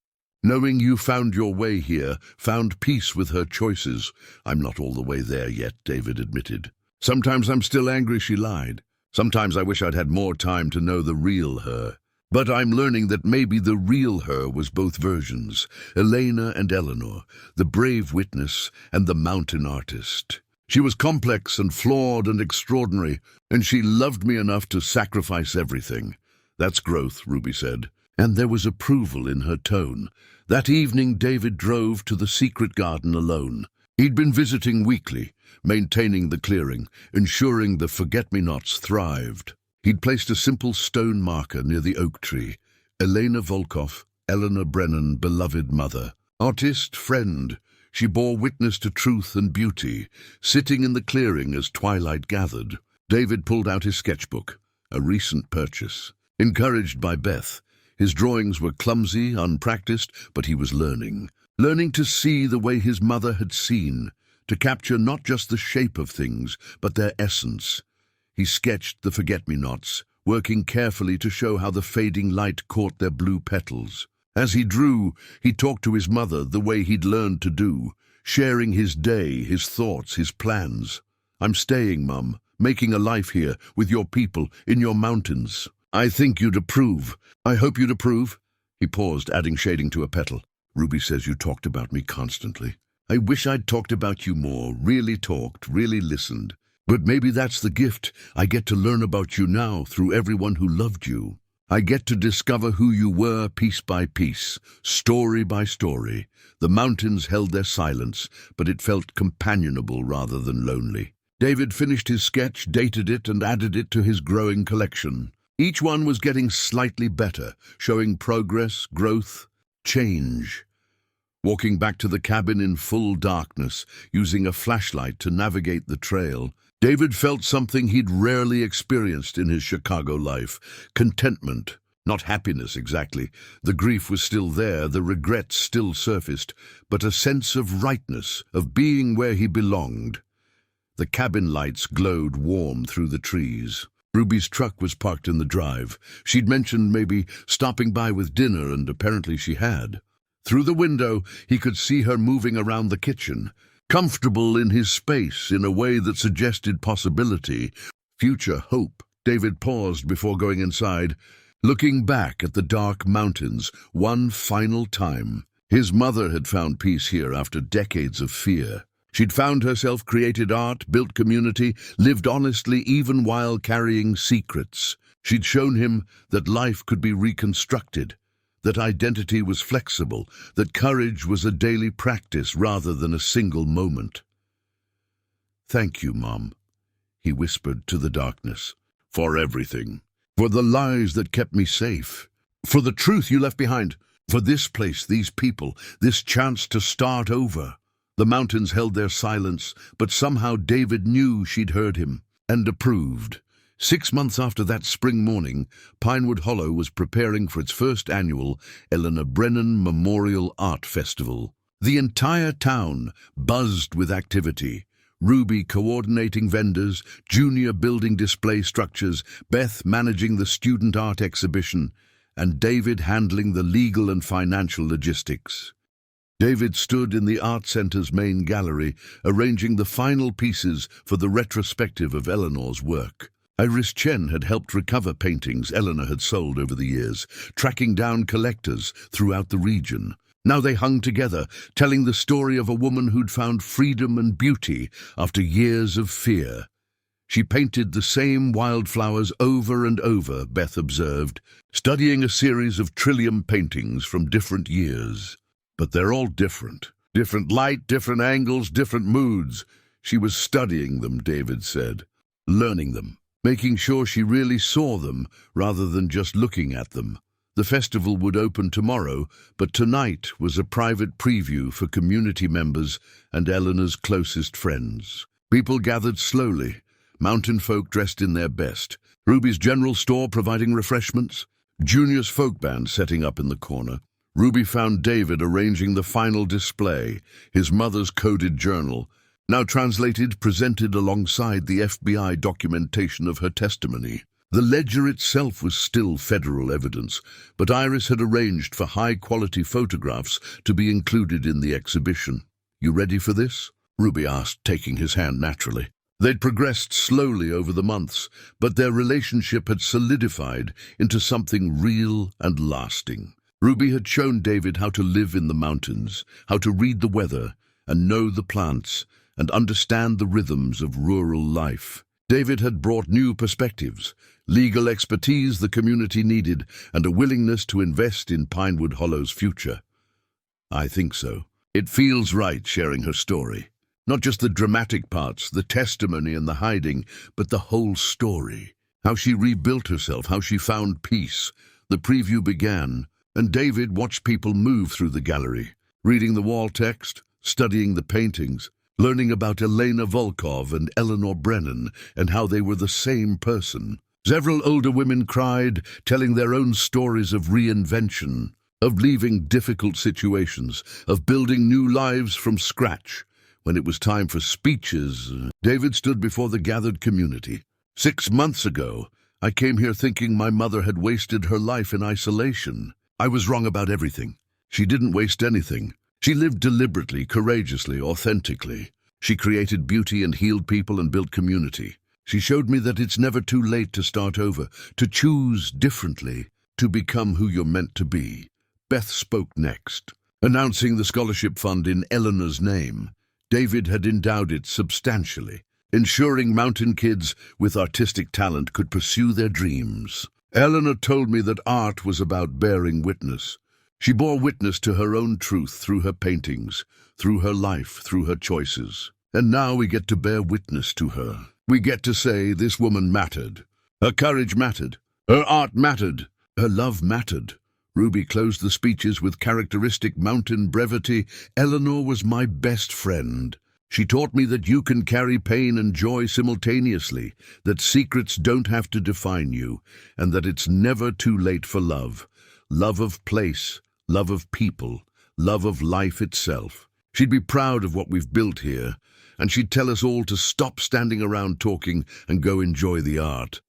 Knowing you found your way here, found peace with her choices. I'm not all the way there yet, David admitted. Sometimes I'm still angry she lied. Sometimes I wish I'd had more time to know the real her. But I'm learning that maybe the real her was both versions, Elena and Eleanor, the brave witness and the mountain artist. She was complex and flawed and extraordinary, and she loved me enough to sacrifice everything. That's growth, Ruby said, and there was approval in her tone. That evening, David drove to the secret garden alone. He'd been visiting weekly, maintaining the clearing, ensuring the forget-me-nots thrived. He'd placed a simple stone marker near the oak tree. Elena Volkov, Eleanor Brennan, beloved mother. Artist, friend, she bore witness to truth and beauty, sitting in the clearing as twilight gathered. David pulled out his sketchbook, a recent purchase. Encouraged by Beth, his drawings were clumsy, unpracticed, but he was learning. Learning to see the way his mother had seen, to capture not just the shape of things, but their essence. He sketched the forget-me-nots, working carefully to show how the fading light caught their blue petals. As he drew, he talked to his mother the way he'd learned to do, sharing his day, his thoughts, his plans. I'm staying, Mum, making a life here, with your people, in your mountains. I think you'd approve. I hope you'd approve. He paused, adding shading to a petal. Ruby says you talked about me constantly. I wish I'd talked about you more, really talked, really listened. But maybe that's the gift. I get to learn about you now through everyone who loved you. I get to discover who you were piece by piece, story by story. The mountains held their silence, but it felt companionable rather than lonely. David finished his sketch, dated it, and added it to his growing collection. Each one was getting slightly better, showing progress, growth, change. Walking back to the cabin in full darkness, using a flashlight to navigate the trail, David felt something he'd rarely experienced in his Chicago life. Contentment, not happiness exactly. The grief was still there, the regrets still surfaced, but a sense of rightness, of being where he belonged. The cabin lights glowed warm through the trees. Ruby's truck was parked in the drive. She'd mentioned maybe stopping by with dinner, and apparently she had. Through the window, he could see her moving around the kitchen, comfortable in his space in a way that suggested possibility, future hope. David paused before going inside, looking back at the dark mountains one final time. His mother had found peace here after decades of fear. She'd found herself, created art, built community, lived honestly even while carrying secrets. She'd shown him that life could be reconstructed, that identity was flexible, that courage was a daily practice rather than a single moment. "Thank you, Mom," he whispered to the darkness, "for everything. For the lies that kept me safe. For the truth you left behind. For this place, these people, this chance to start over." The mountains held their silence, but somehow David knew she'd heard him, and approved. 6 months after that spring morning, Pinewood Hollow was preparing for its first annual Eleanor Brennan Memorial Art Festival. The entire town buzzed with activity. Ruby coordinating vendors, Junior building display structures, Beth managing the student art exhibition, and David handling the legal and financial logistics. David stood in the Art Center's main gallery, arranging the final pieces for the retrospective of Eleanor's work. Iris Chen had helped recover paintings Eleanor had sold over the years, tracking down collectors throughout the region. Now they hung together, telling the story of a woman who'd found freedom and beauty after years of fear. She painted the same wildflowers over and over, Beth observed, studying a series of trillium paintings from different years. But they're all different. Different light, different angles, different moods. She was studying them, David said, learning them, making sure she really saw them rather than just looking at them. The festival would open tomorrow, but tonight was a private preview for community members and Eleanor's closest friends. People gathered slowly, mountain folk dressed in their best, Ruby's general store providing refreshments, Junior's folk band setting up in the corner. Ruby found David arranging the final display, his mother's coded journal, now translated, presented alongside the FBI documentation of her testimony. The ledger itself was still federal evidence, but Iris had arranged for high-quality photographs to be included in the exhibition. "You ready for this?" Ruby asked, taking his hand naturally. They'd progressed slowly over the months, but their relationship had solidified into something real and lasting. Ruby had shown David how to live in the mountains, how to read the weather and know the plants and understand the rhythms of rural life. David had brought new perspectives, legal expertise the community needed, and a willingness to invest in Pinewood Hollow's future. "I think so. It feels right sharing her story. Not just the dramatic parts, the testimony and the hiding, but the whole story. How she rebuilt herself, how she found peace." The preview began, and David watched people move through the gallery, reading the wall text, studying the paintings, learning about Elena Volkov and Eleanor Brennan and how they were the same person. Several older women cried, telling their own stories of reinvention, of leaving difficult situations, of building new lives from scratch. When it was time for speeches, David stood before the gathered community. "6 months ago, I came here thinking my mother had wasted her life in isolation. I was wrong about everything. She didn't waste anything. She lived deliberately, courageously, authentically. She created beauty and healed people and built community. She showed me that it's never too late to start over, to choose differently, to become who you're meant to be." Beth spoke next, announcing the scholarship fund in Eleanor's name. David had endowed it substantially, ensuring mountain kids with artistic talent could pursue their dreams. Eleanor told me that art was about bearing witness. She bore witness to her own truth through her paintings, through her life, through her choices. And now we get to bear witness to her. We get to say this woman mattered. Her courage mattered. Her art mattered. Her love mattered. Ruby closed the speeches with characteristic mountain brevity. "Eleanor was my best friend. She taught me that you can carry pain and joy simultaneously, that secrets don't have to define you, and that it's never too late for love. Love of place, love of people, love of life itself. She'd be proud of what we've built here, and she'd tell us all to stop standing around talking and go enjoy the art."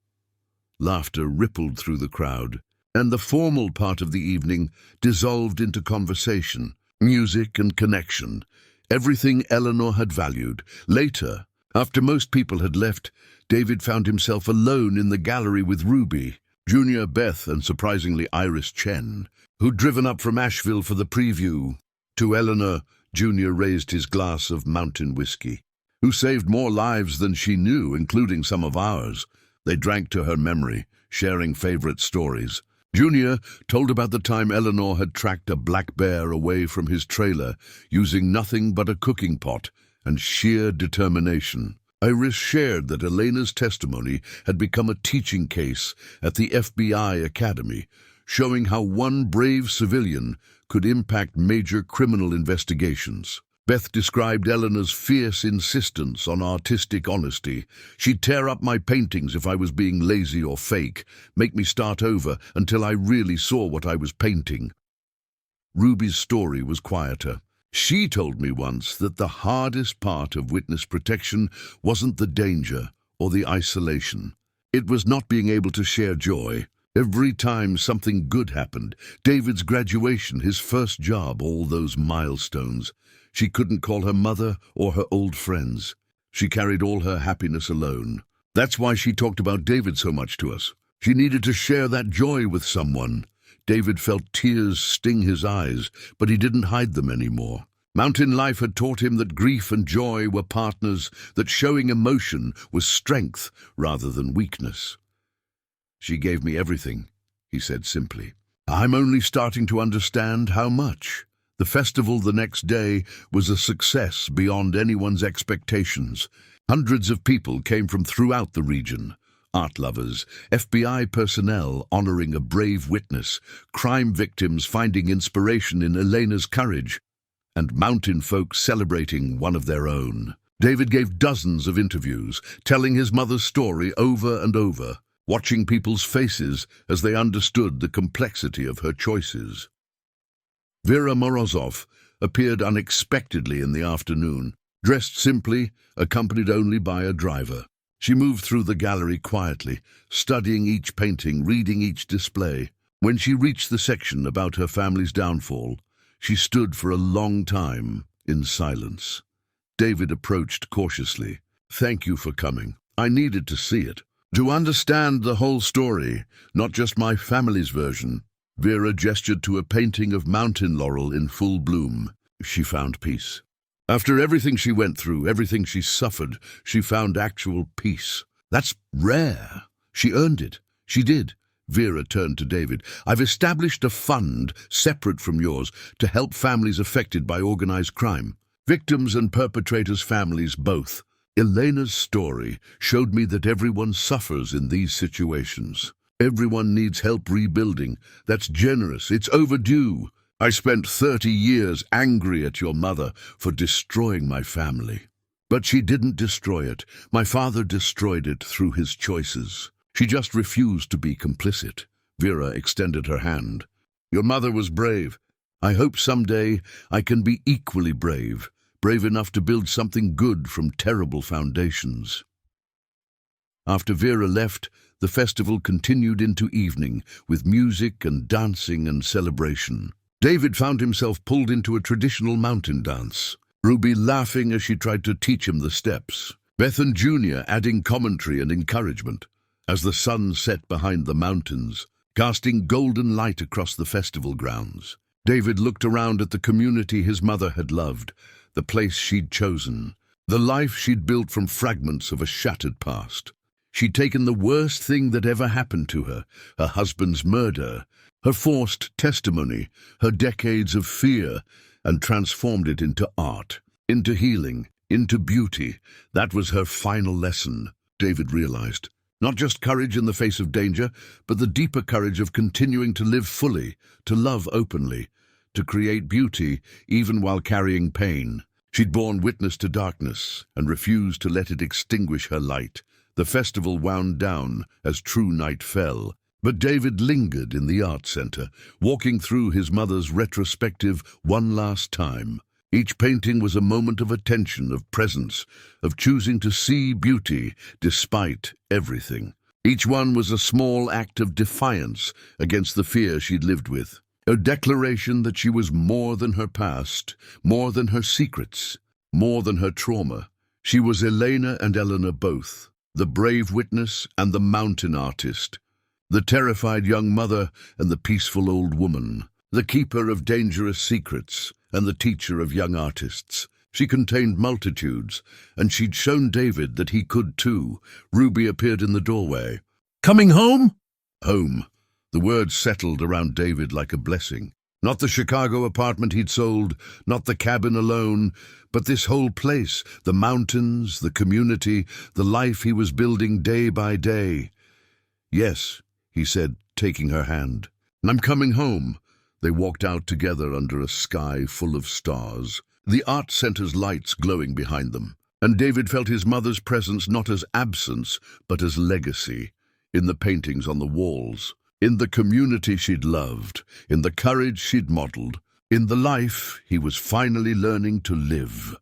Laughter rippled through the crowd, and the formal part of the evening dissolved into conversation, music and connection, everything Eleanor had valued. Later, after most people had left, David found himself alone in the gallery with Ruby, Junior, Beth, and surprisingly Iris Chen, who'd driven up from Asheville for the preview. To Eleanor, Junior raised his glass of mountain whiskey. "Who saved more lives than she knew, including some of ours." They drank to her memory, sharing favorite stories. Junior told about the time Eleanor had tracked a black bear away from his trailer using nothing but a cooking pot and sheer determination. Iris shared that Elena's testimony had become a teaching case at the FBI Academy, showing how one brave civilian could impact major criminal investigations. Beth described Eleanor's fierce insistence on artistic honesty. "She'd tear up my paintings if I was being lazy or fake, make me start over until I really saw what I was painting." Ruby's story was quieter. She told me once that the hardest part of witness protection wasn't the danger or the isolation. It was not being able to share joy. Every time something good happened, David's graduation, his first job, all those milestones, she couldn't call her mother or her old friends. She carried all her happiness alone. That's why she talked about David so much to us. She needed to share that joy with someone. David felt tears sting his eyes, but he didn't hide them anymore. Mountain life had taught him that grief and joy were partners, that showing emotion was strength rather than weakness. "She gave me everything," he said simply. "I'm only starting to understand how much." The festival the next day was a success beyond anyone's expectations. Hundreds of people came from throughout the region. Art lovers, FBI personnel honoring a brave witness, crime victims finding inspiration in Elena's courage, and mountain folk celebrating one of their own. David gave dozens of interviews, telling his mother's story over and over, watching people's faces as they understood the complexity of her choices. Vera Morozov appeared unexpectedly in the afternoon. dressed simply, accompanied only by a driver. She moved through the gallery quietly, studying each painting, reading each display. When she reached the section about her family's downfall, she stood for a long time in silence. David approached cautiously. "Thank you for coming. I needed to see it, to understand the whole story, not just my family's version." Vera gestured to a painting of mountain laurel in full bloom. She found peace. After everything she went through, everything she suffered, she found actual peace. That's rare. She earned it. She did. Vera turned to David. "I've established a fund separate from yours to help families affected by organized crime. Victims and perpetrators' families both. Elena's story showed me that everyone suffers in these situations. Everyone needs help rebuilding. That's generous. It's overdue. I spent 30 years angry at your mother for destroying my family. But she didn't destroy it. My father destroyed it through his choices. She just refused to be complicit." Vera extended her hand. "Your mother was brave. I hope someday I can be equally brave, brave enough to build something good from terrible foundations." After Vera left, the festival continued into evening, with music and dancing and celebration. David found himself pulled into a traditional mountain dance, Ruby laughing as she tried to teach him the steps, Bethan Jr. adding commentary and encouragement. As the sun set behind the mountains, casting golden light across the festival grounds, David looked around at the community his mother had loved, the place she'd chosen, the life she'd built from fragments of a shattered past. She'd taken the worst thing that ever happened to her husband's murder, her forced testimony, her decades of fear, and transformed it into art, into healing, into beauty. That was her final lesson, David realized. Not just courage in the face of danger, but the deeper courage of continuing to live fully, to love openly, to create beauty even while carrying pain. She'd borne witness to darkness and refused to let it extinguish her light. The festival wound down as true night fell, but David lingered in the art center, walking through his mother's retrospective one last time. Each painting was a moment of attention, of presence, of choosing to see beauty despite everything. Each one was a small act of defiance against the fear she'd lived with, a declaration that she was more than her past, more than her secrets, more than her trauma. She was Elena and Eleanor both, the brave witness and the mountain artist, the terrified young mother and the peaceful old woman, the keeper of dangerous secrets and the teacher of young artists. She contained multitudes, and she'd shown David that he could too. Ruby appeared in the doorway. "Coming home?" Home. The word settled around David like a blessing. Not the Chicago apartment he'd sold, not the cabin alone, but this whole place, the mountains, the community, the life he was building day by day. "Yes," he said, taking her hand. "I'm coming home." They walked out together under a sky full of stars, the art center's lights glowing behind them. And David felt his mother's presence not as absence, but as legacy, in the paintings on the walls, in the community she'd loved, in the courage she'd modeled, in the life he was finally learning to live.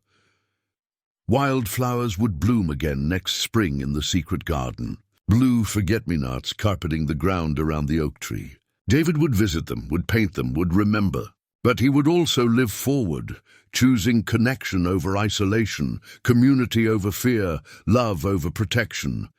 Wildflowers would bloom again next spring in the secret garden, blue forget-me-nots carpeting the ground around the oak tree. David would visit them, would paint them, would remember. But he would also live forward, choosing connection over isolation, community over fear, love over protection.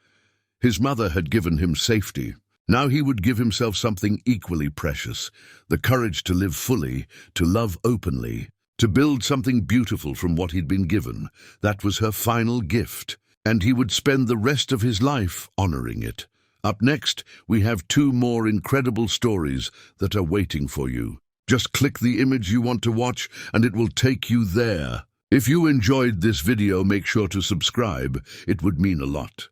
His mother had given him safety. Now he would give himself something equally precious, the courage to live fully, to love openly, to build something beautiful from what he'd been given. That was her final gift, and he would spend the rest of his life honoring it. Up next, we have 2 more incredible stories that are waiting for you. Just click the image you want to watch and it will take you there. If you enjoyed this video, make sure to subscribe. It would mean a lot.